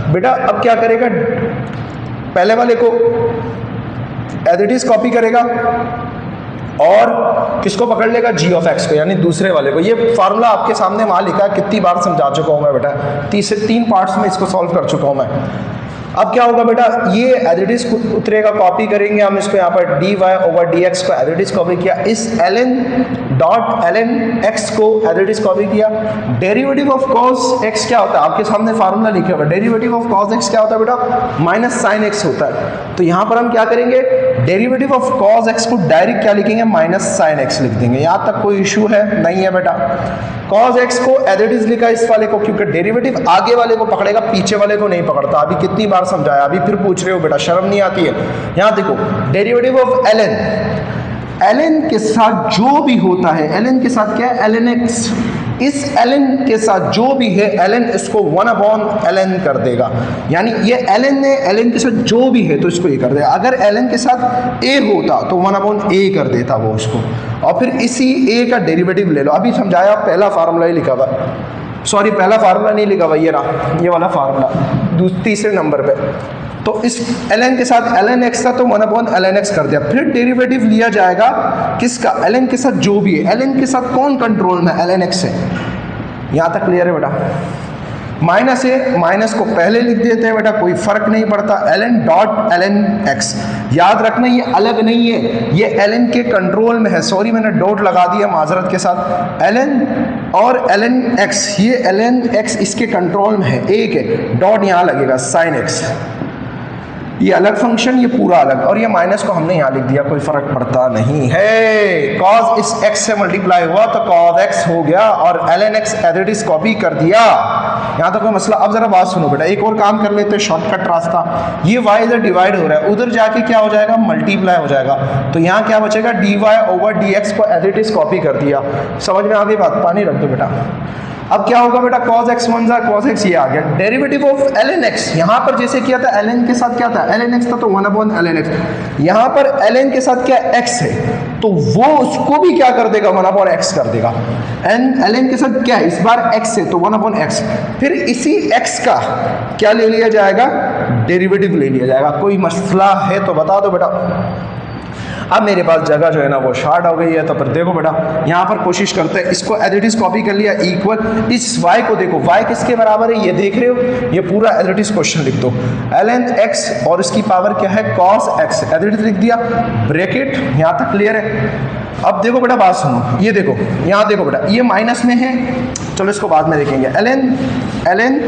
बेटा अब क्या करेगा, पहले वाले को एज इट इज कॉपी करेगा, और किसको पकड़ लेगा, g ऑफ x को, यानी दूसरे वाले को। ये फार्मूला आपके सामने वहाँ लिखा है, कितनी बार समझा चुका हूँ मैं बेटा, 3 पार्ट्स में इसको सॉल्व कर चुका हूँ मैं। अब क्या होगा बेटा, ये एज इट इज उतरेगा, कॉपी करेंगे हम इसको, यहाँ पर dy/dx को एज इट इज कॉपी किया, इस ln x को एज इट इज कॉपी किया। डेरिवेटिव ऑफ cos x क्या होता है, आपके सामने फार्मूला लिखा हुआ है, डेरिवेटिव ऑफ cos x क्या होता है बेटा, -sin x होता है। तो यहाँ पर हम क्या करेंगे, डेरिवेटिव ऑफ cos x को डायरेक्ट क्या लिखेंगे, -sin x लिख देंगे। यहाँ तक कोई इशू है, नहीं है बेटा। cos x को एज इट इज लिखा इस वाले को, क्योंकि डेरिवेटिव आगे वाले को पकड़ेगा, पीछे वाले को नहीं पकड़ता। अभी कितनी बार समझाया, अभी फिर पूछ रहे हो बेटा, शर्म नहीं आती है। यहाँ देखो, डेरिवेटिव ऑफ ln के साथ जो भी होता है, ln के साथ क्या है, ln x, इस ln के साथ जो भी है ln इसको 1/ln कर देगा, यानी ये ln ने ln के साथ जो भी है तो इसको ये कर देगा। अगर ln के साथ a होता तो 1/a कर देता वो उसको, और फिर इसी a का डेरिवेटिव ले लो। अभी समझाया, पहला फार्मूला ही लिखा हुआ, सॉरी पहला फार्मूला नहीं लिखा हुआ, ये रहा ये वाला फार्मूला तीसरे नंबर पे। तो इस ln के साथ ln x था तो 1/ln x कर दिया, फिर डेरिवेटिव लिया जाएगा किसका, ln के साथ जो भी है। ln के साथ कौन कंट्रोल में, ln x है। यहाँ तक क्लियर है बेटा। माइनस है, माइनस को पहले लिख देते हैं बेटा, कोई फर्क नहीं पड़ता। ln डॉट ln x, याद रखना ये अलग नहीं है, ये ln के कंट्रोल में है। सॉरी मैंने डॉट लगा दिया माजरत के साथ। ln और ln x, ये ln x इसके कंट्रोल में है, एक है, डॉट यहाँ लगेगा sin x, ये अलग फंक्शन, ये पूरा अलग, और ये माइनस को हमने यहाँ लिख दिया, कोई फर्क पड़ता नहीं है। cos इस x से मल्टीप्लाई हुआ तो cos x हो गया, और ln x as it is copy कर दिया। यहाँ तक कोई मसला। अब जरा बात सुनो बेटा, एक और काम कर लेते हैं, शॉर्टकट रास्ता। ये y इधर डिवाइड हो रहा है, उधर जाके क्या हो जाएगा, मल्टीप्लाई हो जाएगा, तो यहाँ क्या बचेगा, dy/dx को एज इट इज कॉपी कर दिया। समझ में आ गई बात, पानी रख दो बेटा। अब क्या होगा बेटा, cos x 1 cos x ये आ गया, डेरिवेटिव ऑफ ln x। यहाँ पर जैसे किया था ln के साथ क्या था, ln x था तो 1/ln x, यहाँ पर ln के साथ क्या x है तो वो उसको भी क्या कर देगा, 1/x कर देगा। ln के साथ क्या है, इस बार x है तो 1/x, फिर इसी x का क्या ले लिया जाएगा, डेरिवेटिव ले लिया जाएगा। कोई मसला है तो बता दो बेटा। अब मेरे पास जगह जो है ना वो शार्ट हो गई है, तो फिर देखो बेटा यहाँ पर कोशिश करते हैं, इसको एज इट इज कॉपी कर लिया, इक्वल इस y को देखो, y किसके बराबर है, ये देख रहे हो, ये पूरा एज इट इज क्वेश्चन लिख दो, ln x और इसकी पावर क्या है, cos x, as it is लिख दिया, ब्रैकेट। यहाँ तक क्लियर है। अब देखो बेटा बात सुनो, ये देखो यहाँ देखो बेटा, ये माइनस में है, चलो इसको बाद में देखेंगे। ln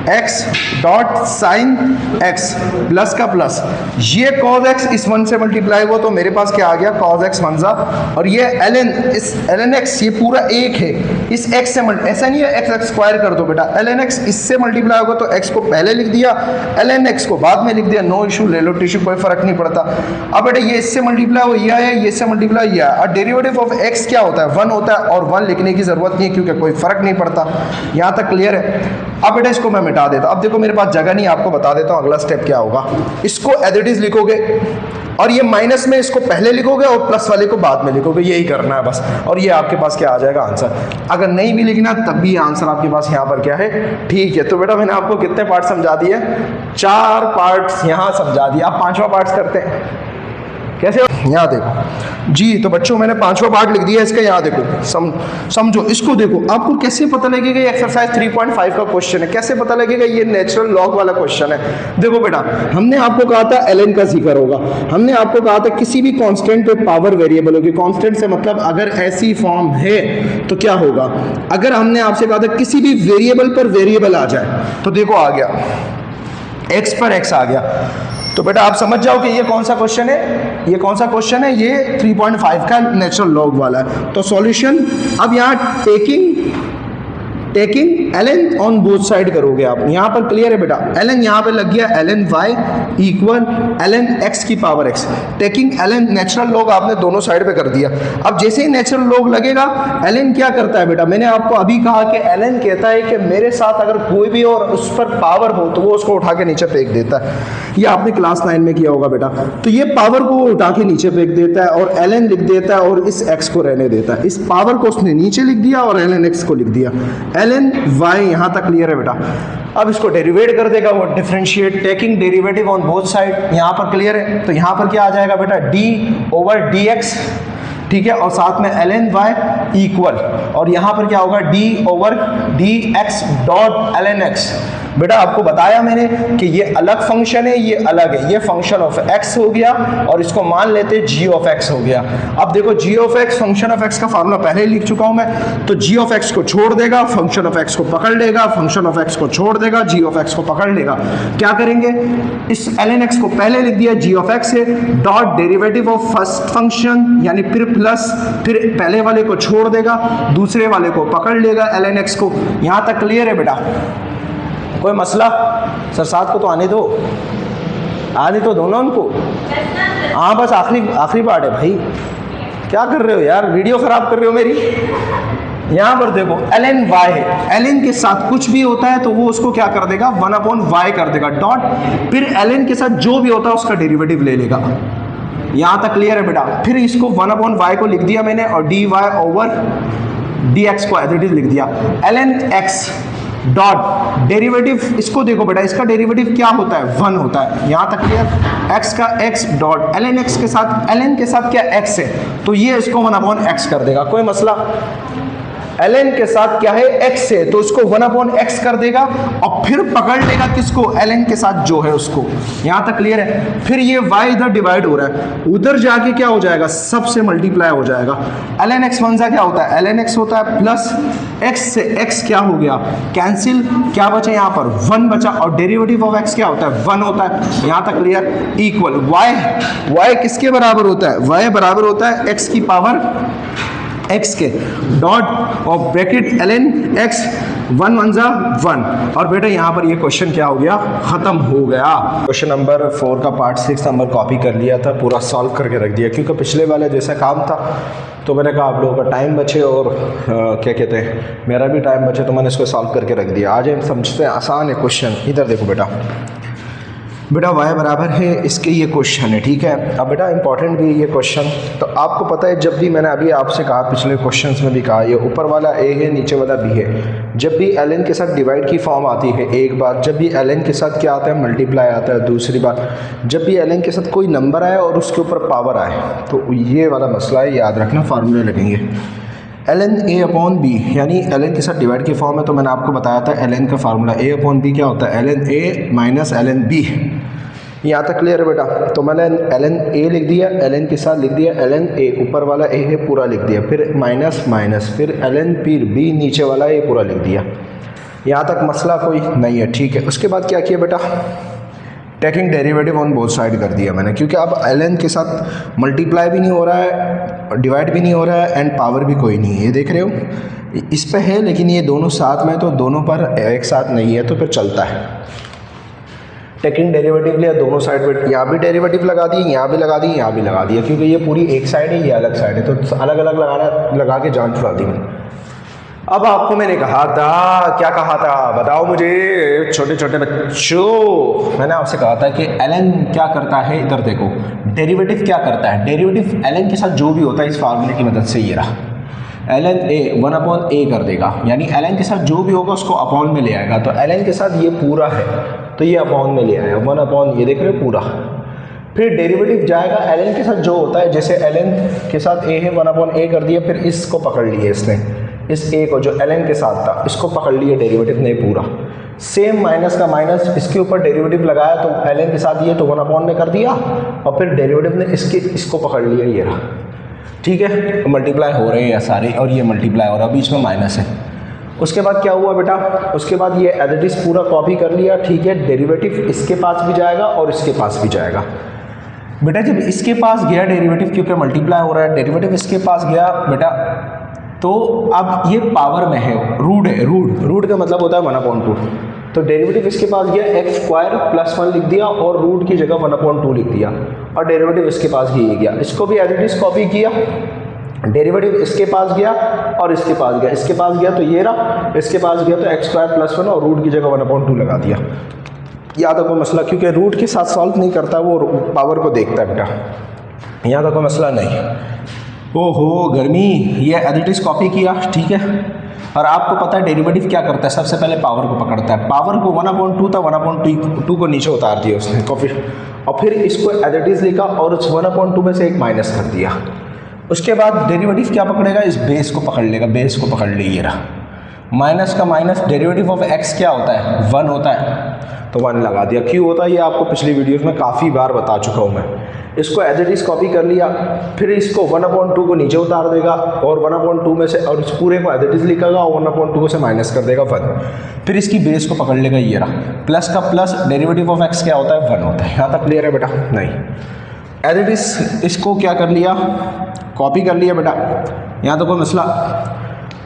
x dot sine x plus का प्लस, ये cos x इस 1 से मल्टीप्लाई हुआ तो मेरे पास क्या आ गया, cos x 1 और ये इस ln x ये पूरा एक है, इस x से ऐसा नहीं है x स्क्वायर कर दो बेटा, ln x इससे मल्टीप्लाई होगा तो x को पहले लिख दिया, ln x को बाद में लिख दिया, नो इशू, ले लो टिश्यू, कोई फर्क नहीं पड़ता। अब बेटा ये इससे मल्टीप्लाई हो, यह है, ये इससे मल्टीप्लाई किया, और डेरिवेटिव ऑफ x क्या होता है, 1 होता है, और 1 लिखने की जरूरत नहीं है क्योंकि कोई फर्क नहीं पड़ता। यहाँ तक क्लियर है। अब बेटा इसको मैं मिटा देता हूं। अब देखो मेरे पास जगह नहीं, आपको बता देता हूं अगला स्टेप क्या होगा। इसको एज इट इज लिखोगे, और ये माइनस में इसको पहले लिखोगे और प्लस वाले को बाद में लिखोगे, यही करना है बस, और ये आपके पास क्या आ जाएगा, आंसर। अगर नहीं भी लिखना तब भी आंसर आपके पास यहाँ पर क्या है, ठीक है। तो बेटा मैंने आपको कितने पार्ट समझा दिए, 4 पार्ट्स यहाँ समझा दिया। आप 5वां पार्ट करते हैं कैसे, यहाँ देखो जी। तो बच्चों मैंने 5वां पार्ट लिख दिया इसका, यहाँ देखो समझो इसको, देखो आपको कैसे पता लगेगा ये एक्सरसाइज 3.5 का क्वेश्चन है, कैसे पता लगेगा ये नेचुरल लॉग वाला क्वेश्चन है। देखो बेटा हमने आपको कहा था ln का जिक्र होगा, हमने आपको कहा था किसी भी कांस्टेंट पे पावर वेरिएबल होगी। कांस्टेंट से मतलब अगर ऐसी फॉर्म है तो क्या होगा, अगर हमने आपसे कहा था किसी भी वेरिएबल पर वेरिएबल आ जाए, तो देखो आ गया x पर x आ गया। तो बेटा आप समझ जाओ कि ये कौन सा क्वेश्चन है, ये कौन सा क्वेश्चन है, ये 3.5 का नेचुरल लॉग वाला है। तो सॉल्यूशन, अब यहाँ taking ln on both side करोगे आप। यहाँ पर क्लियर है बेटा, ln यहाँ पे लग गया ln y equal ln x की power x। Taking ln natural log आपने दोनों साइड पे कर दिया। अब जैसे ही नेचुरल लॉग लगेगा, ln क्या करता है बेटा, मैंने आपको अभी कहा कि ln कहता है कि मेरे साथ अगर कोई भी और उस पर पावर हो तो वो उसको उठा के नीचे फेंक देता है। ये आपने क्लास 9 में किया होगा बेटा। तो ये पावर को उठा के नीचे फेंक देता है और ln लिख देता है और इस x को रहने देता है। इस पावर को उसने नीचे लिख दिया और ln x को लिख दिया, ln y। यहाँ तक क्लियर है बेटा। अब इसको डेरिवेट कर देगा वो, differentiate, taking derivative on both side. यहाँ पर क्लियर है। तो यहाँ पर क्या आ जाएगा बेटा, d/dx, ठीक है, और साथ में ln y इक्वल, और यहाँ पर क्या होगा, d/dx डॉट ln x। बेटा आपको बताया मैंने कि ये अलग फंक्शन है, ये अलग है, ये फंक्शन ऑफ x हो गया और इसको मान लेते g ऑफ x हो गया। अब देखो g of x, function of x का फार्मूला पहले ही लिख चुका हूं मैं। तो g ऑफ x को छोड़ देगा, फंक्शन ऑफ x को पकड़ लेगा, फंक्शन ऑफ x को छोड़ देगा, g ऑफ x को पकड़ लेगा। क्या करेंगे, इस ln x को पहले लिख दिया, g ऑफ x है, dot derivative of first function, यानी फिर प्लस, फिर पहले वाले को छोड़ देगा, दूसरे वाले को पकड़ लेगा ln x को। यहाँ तक क्लियर है बेटा, कोई मसला? सर साथ को तो आने दो दोनों उनको। हाँ बस आखिरी पार्ट है भाई, क्या कर रहे हो यार, वीडियो खराब कर रहे हो मेरी। यहाँ पर देखो ln y है, ln के साथ कुछ भी होता है तो वो उसको क्या कर देगा 1/y कर देगा डॉट, फिर ln के साथ जो भी होता है उसका डेरिवेटिव ले लेगा। यहाँ तक क्लियर है बेटा। फिर इसको 1/y को लिख दिया मैंने और dy ओवर dx को एज इट इज लिख दिया। ln x डॉट डेरिवेटिव, इसको देखो बेटा, इसका डेरिवेटिव क्या होता है 1 होता है। यहाँ तक क्लियर। x का x डॉट ln x के साथ, ln के साथ क्या x है तो ये इसको 1/x कर देगा, कोई मसला। ln के साथ क्या है x है तो इसको 1/x कर देगा और फिर पकड़ लेगा किसको ln के साथ जो है उसको। यहां तक क्लियर है। फिर ये y इधर डिवाइड हो रहा है, उधर जाके क्या हो जाएगा सबसे मल्टीप्लाई हो जाएगा। ln x वन सा क्या होता है ln x होता है प्लस x से x क्या हो गया कैंसिल, क्या बचा यहाँ पर 1 बचा और डेरिवेटिव ऑफ x क्या होता है 1 होता है। यहां तक क्लियर। इक्वल y किसके बराबर होता है y बराबर होता है x की पावर x के डॉट और ब्रैकेट ln x 1 1 जा 1। और बेटा यहाँ पर ये क्वेश्चन क्या हो गया खत्म हो गया। क्वेश्चन नंबर 4 का पार्ट 6 नंबर कॉपी कर लिया था, पूरा सॉल्व करके रख दिया क्योंकि पिछले वाले जैसा काम था तो मैंने कहा आप लोगों का टाइम बचे और क्या कहते हैं मेरा भी टाइम बचे तो मैंने इसको सॉल्व करके रख दिया। आज हम समझते हैं, आसान है क्वेश्चन। इधर देखो बेटा y बराबर है इसके ये क्वेश्चन है, ठीक है। अब बेटा इंपॉर्टेंट भी ये क्वेश्चन, तो आपको पता है जब भी मैंने अभी आपसे कहा पिछले क्वेश्चंस में भी कहा ये ऊपर वाला a है नीचे वाला b है, जब भी ln के साथ डिवाइड की फॉर्म आती है एक बार, जब भी ln के साथ क्या आता है मल्टीप्लाई आता है दूसरी बार, जब भी ln के साथ कोई नंबर आए और उसके ऊपर पावर आए तो ये वाला मसला है, याद रखना फार्मूले लगेंगे। ln a/b यानी ln के साथ डिवाइड की फॉर्म है तो मैंने आपको बताया था ln का फार्मूला a/b क्या होता है ln a minus ln b। यहाँ तक क्लियर है बेटा। तो मैंने ln a लिख दिया, ln के साथ लिख दिया ln a, ऊपर वाला a है पूरा लिख दिया, फिर माइनस माइनस, फिर ln फिर b नीचे वाला a पूरा लिख दिया। यहाँ तक मसला कोई नहीं है, ठीक है। उसके बाद क्या किया बेटा taking derivative on both side कर दिया मैंने, क्योंकि अब ln के साथ मल्टीप्लाई भी नहीं हो रहा है डिवाइड भी नहीं हो रहा है एंड पावर भी कोई नहीं है, ये देख रहे हो इस पे है लेकिन ये दोनों साथ में तो दोनों पर एक साथ नहीं है तो फिर चलता है। टेकिंग डेरिवेटिव लिया दोनों साइड पे, यहाँ भी डेरिवेटिव लगा दिए यहाँ भी लगा दिए यहाँ भी लगा दिया, क्योंकि ये पूरी एक साइड है ये अलग साइड है तो अलग अलग लगा के जान छुड़ा दी मैंने। अब आपको मैंने कहा था, क्या कहा था बताओ मुझे छोटे छोटे बच्चों, मैंने आपसे कहा था कि ln क्या करता है, इधर देखो डेरिवेटिव क्या करता है, डेरिवेटिव ln के साथ जो भी होता है इस फार्मूले की मदद से ये रहा ln a 1/a कर देगा, यानी ln के साथ जो भी होगा उसको अपॉन में ले आएगा। तो ln के साथ ये पूरा है तो ये अपॉन में ले आया 1/, ये देख रहे हो पूरा। फिर डेरिवेटिव जाएगा ln के साथ जो होता है, जैसे ln के साथ a है 1/a कर दिया, फिर इसको पकड़ लिया इसने, इस a को जो ln के साथ था इसको पकड़ लिया डेरिवेटिव ने पूरा, सेम माइनस का माइनस इसके ऊपर डेरिवेटिव लगाया तो ln के साथ ये तो 1/, में कर दिया और फिर डेरिवेटिव ने इसको पकड़ लिया, ये रहा, ठीक है। मल्टीप्लाई हो रहे हैं सारे और ये मल्टीप्लाई हो रहा है, बीच में माइनस है। उसके बाद क्या हुआ बेटा, उसके बाद ये एज इट इज पूरा कॉपी कर लिया, ठीक है। डेरिवेटिव इसके पास भी जाएगा और इसके पास भी जाएगा। बेटा जब इसके पास गया डेरिवेटिव, क्योंकि मल्टीप्लाई हो रहा है, डेरिवेटिव इसके पास गया बेटा तो अब ये पावर में है, रूट है, रूट का मतलब होता है 1/2, तो डेरिवेटिव इसके पास गया x² + 1 लिख दिया और रूट की जगह 1/2 लिख दिया और डेरिवेटिव इसके पास ही गया। इसको भी एज इट इज कॉपी किया, डेरिवेटिव इसके पास गया और इसके पास गया, इसके पास गया तो ये रहा, इसके पास गया तो x² + 1 और रूट की जगह 1/2 लगा दिया। याद रखो मसला, क्योंकि रूट के साथ सॉल्व नहीं करता, वो पावर को देखता है बेटा, यहाँ तक कोई मसला नहीं। ओहो गर्मी, ये एज इट इज कॉपी किया, ठीक है। और आपको पता है डेरिवेटिव क्या करता है, सबसे पहले पावर को पकड़ता है, पावर को 1/2 था 1/2 को नीचे उतार दिया उसने और फिर इसको एज इट इज लिखा और उस 1/2 में से एक माइनस कर दिया। उसके बाद डेरिवेटिव क्या पकड़ेगा, इस बेस को पकड़ लेगा, बेस को पकड़ ली, ये रहा, माइनस का माइनस, डेरिवेटिव ऑफ x क्या होता है 1 होता है तो 1 लगा दिया। क्यों होता है ये आपको पिछली वीडियोस में काफ़ी बार बता चुका हूँ मैं। इसको एज इट इज कॉपी कर लिया, फिर इसको 1/2 को नीचे उतार देगा और 1/2 में से और इस पूरे को एज इट इज लिखेगा और 1/2 से माइनस कर देगा 1, फिर इसकी बेस को पकड़ लेगा, ये रहा, प्लस का प्लस, डेरिवेटिव ऑफ x क्या होता है 1 होता है। यहाँ तक क्लियर है बेटा? नहीं, एज इट इज इसको क्या कर लिया, कॉपी कर लिया बेटा, यहाँ तो कोई मसला।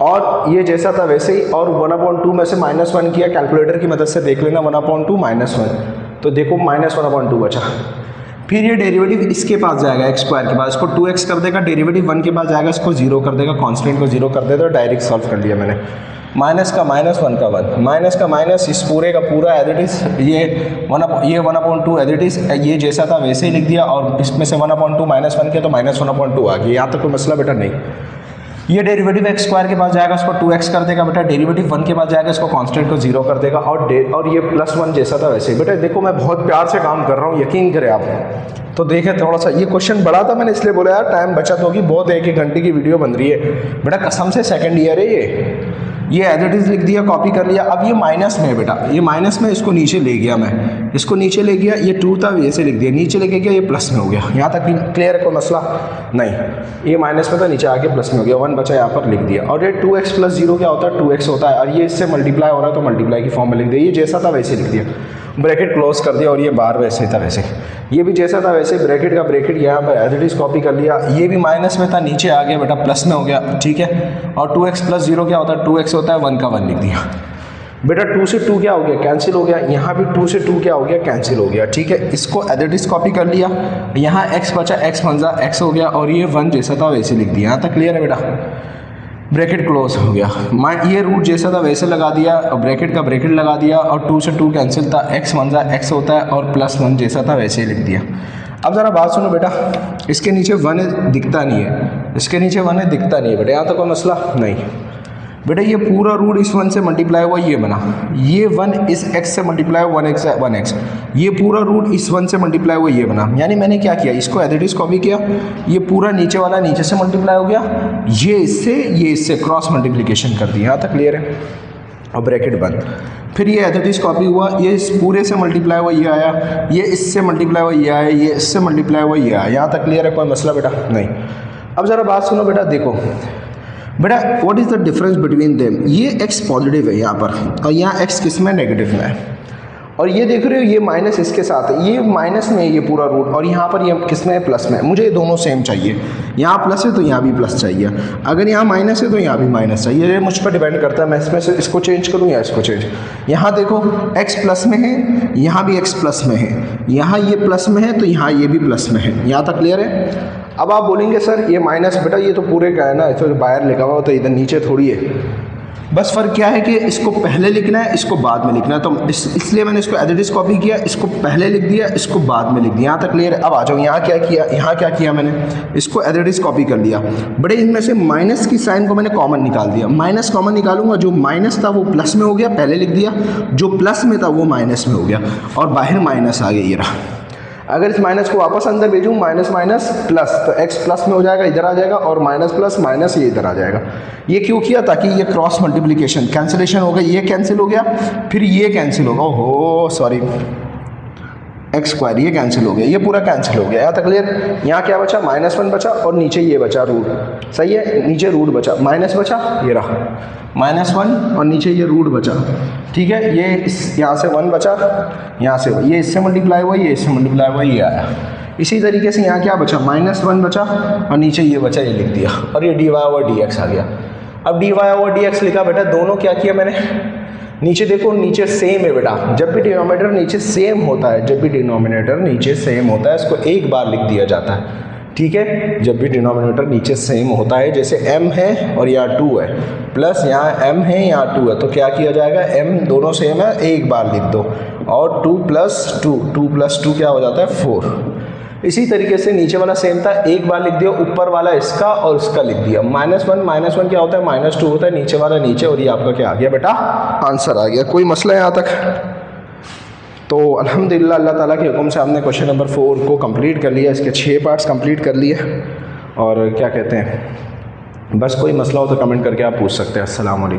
और ये जैसा था वैसे ही, और 1/2 में से -1 किया, कैलकुलेटर की मदद से देख लेना 1/2 -1, तो देखो -1/2 बचा। फिर ये डेरिवेटिव इसके पास जाएगा एक्स स्क्वायर के पास, इसको 2x कर देगा, डेरिवेटिव 1 के पास जाएगा, इसको 0 कर देगा, कांस्टेंट को 0 कर देगा, डायरेक्ट सॉल्व कर लिया मैंने। माइनस का माइनस, 1 का 1, माइनस का माइनस, इस पूरे का पूरा एज इट इज, ये 1/2 एज इट इज, ये जैसा था वैसे ही लिख दिया, और इसमें से 1/2 -1 किया तो -1/2 आ गया। यहाँ तक कोई मसला बेटा नहीं। ये डेरिवेटिव एक्स स्क्वायर के पास जाएगा, इसको 2x कर देगा बेटा, डेरिवेटिव 1 के पास जाएगा, इसको कांस्टेंट को 0 कर देगा, और ये +1 जैसा था वैसे ही। बेटा देखो मैं बहुत प्यार से काम कर रहा हूँ, यकीन करें आप। तो देखें थोड़ा सा, ये क्वेश्चन बड़ा था, मैंने इसलिए बोला यार टाइम बचत होगी, बहुत 1-1 घंटे की वीडियो बन रही है बेटा, कसम से सेकंड ईयर है ये एज इट इज लिख दिया, कॉपी कर लिया। अब ये माइनस में है बेटा, ये माइनस में, इसको नीचे ले गया मैं, इसको नीचे ले गया, ये 2 था वैसे लिख दिया, नीचे लेके गया, ये प्लस में हो गया। यहाँ तक क्लियर है, कोई मसला नहीं। ये माइनस में था, नीचे आके प्लस में हो गया, 1 बचा यहाँ पर लिख दिया। और ये 2x + 0 क्या होता है, 2x होता है, और ये इससे मल्टीप्लाई हो रहा है तो मल्टीप्लाई की फॉर्म में लिख दिया, ये जैसा था वैसे लिख दिया, ब्रैकेट क्लोज कर दिया, और ये बार वैसे था वैसे, ये भी जैसा था वैसे, ब्रैकेट का ब्रैकेट यहाँ पर एज इट इज कॉपी कर लिया। ये भी माइनस में था, नीचे आ गया बेटा, प्लस में हो गया, ठीक है। और 2x + 0 क्या होता है, 2x होता है, 1 का 1 लिख दिया बेटा। 2 से 2 क्या हो गया, कैंसिल हो गया, यहाँ भी 2 से 2 क्या हो गया, कैंसिल हो गया, ठीक है। इसको एज इट इज कॉपी कर लिया, यहाँ x बचा, x × x हो गया, और ये 1 जैसा था वैसे लिख दिया। यहाँ तक क्लियर है बेटा, ब्रैकेट क्लोज हो गया, ये रूट जैसा था वैसे लगा दिया, ब्रैकेट का ब्रैकेट लगा दिया, और 2 से 2 कैंसिल था, x × x होता है, और +1 जैसा था वैसे ही लिख दिया। अब ज़रा बात सुनो बेटा, इसके नीचे 1 दिखता नहीं है, इसके नीचे 1 दिखता नहीं है बेटा, यहाँ तो कोई मसला नहीं बेटा। ये पूरा रूट इस 1 से मल्टीप्लाई हुआ, ये बना, ये 1 इस x से मल्टीप्लाई हुआ, 1x, ये पूरा रूट इस 1 से मल्टीप्लाई हुआ, ये बना। यानी मैंने क्या किया, इसको एज इट इज कॉपी किया, ये पूरा नीचे वाला नीचे से मल्टीप्लाई हो गया, ये इससे क्रॉस मल्टीप्लिकेशन कर दिया। यहाँ तक क्लियर है, और ब्रैकेट बंद। फिर ये एज इट इज कॉपी हुआ, ये इस पूरे से मल्टीप्लाई हुआ, ये आया, ये इससे मल्टीप्लाई हुआ, ये आया, ये इससे मल्टीप्लाई हुआ, ये आया। यहाँ तक क्लियर है, कोई मसला बेटा नहीं। अब ज़रा बात सुनो बेटा, देखो बेटा what is the difference between them. ये x पॉजिटिव है यहाँ पर, और यहाँ x किस में, नेगेटिव में है, और ये देख रहे हो ये माइनस इसके साथ है, ये माइनस में है ये पूरा रूट, और यहाँ पर ये किस में है, प्लस में। मुझे ये दोनों सेम चाहिए, यहाँ प्लस है तो यहाँ भी प्लस चाहिए, अगर यहाँ माइनस है तो यहाँ भी माइनस चाहिए। ये मुझ पर डिपेंड करता है, मैं इसमें से इसको चेंज करूँ या इसको चेंज। यहाँ देखो x प्लस में है, यहाँ भी x प्लस में है, यहाँ ये प्लस में है तो यहाँ ये भी प्लस में है। यहाँ तक क्लियर है। अब आप बोलेंगे सर ये माइनस, बेटा ये तो पूरे का है ना, तो बाहर लिखा हुआ तो इधर नीचे थोड़ी है, बस फ़र्क क्या है कि इसको पहले लिखना है, इसको बाद में लिखना है। तो इसलिए मैंने इसको एज इट इज कॉपी किया, इसको पहले लिख दिया, इसको बाद में लिख दिया। यहाँ तक क्लियर है। अब आ जाओ, यहाँ क्या किया मैंने, इसको एज इट इज कॉपी कर लिया। बड़े इनमें से माइनस की साइन को मैंने कॉमन निकाल दिया, माइनस कॉमन निकालूंगा, जो माइनस था वो प्लस में हो गया, पहले लिख दिया, जो प्लस में था वो माइनस में हो गया, और बाहर माइनस आ गया, ये रहा। अगर इस माइनस को वापस अंदर भेजूँ, माइनस माइनस प्लस, तो x प्लस में हो जाएगा, इधर आ जाएगा, और माइनस प्लस माइनस ये इधर आ जाएगा। ये क्यों किया, ताकि ये क्रॉस मल्टीप्लिकेशन कैंसिलेशन हो गई, ये कैंसिल हो गया, फिर ये कैंसिल होगा, ओहो सॉरी, x² ये कैंसिल हो गया, ये पूरा कैंसिल हो गया। यहाँ तक क्लियर। यहाँ क्या बचा, -1 बचा, और नीचे ये बचा रूट, सही है, नीचे रूट बचा, माइनस बचा, ये रहा -1, और नीचे ये रूट बचा, ठीक है। ये यहाँ से 1 बचा, यहाँ से ये इससे मल्टीप्लाई हुआ, ये इससे मल्टीप्लाई हुआ, ये आया। इसी तरीके से यहाँ क्या बचा, -1 बचा, और नीचे ये बचा, ये लिख दिया, और ये dy/dx आ गया। अब dy/dx लिखा बेटा, दोनों क्या किया मैंने, नीचे देखो, नीचे सेम है बेटा, जब भी डिनोमिनेटर नीचे सेम होता है, जब भी डिनोमिनेटर नीचे सेम होता है, इसको एक बार लिख दिया जाता है, ठीक है। जब भी डिनोमिनेटर नीचे सेम होता है, जैसे m है और यहाँ 2 है, प्लस यहाँ m है, यहाँ 2 है, तो क्या किया जाएगा, m दोनों सेम है, एक बार लिख दो, और 2 + 2 क्या हो जाता है, 4। इसी तरीके से नीचे वाला सेम था, एक बार लिख दिया, ऊपर वाला इसका और इसका लिख दिया। -1 क्या होता है, -2 होता है, नीचे वाला नीचे, और ये आपका क्या आ गया बेटा, आंसर आ गया। कोई मसला है यहाँ तक। तो अल्हम्दुलिल्लाह अल्लाह ताला के हुक्म से हमने क्वेश्चन नंबर 4 को कंप्लीट कर लिया, इसके 6 पार्ट्स कंप्लीट कर लिए। और क्या कहते हैं, बस कोई मसला हो तो कमेंट करके आप पूछ सकते हैं। अस्सलाम वालेकुम।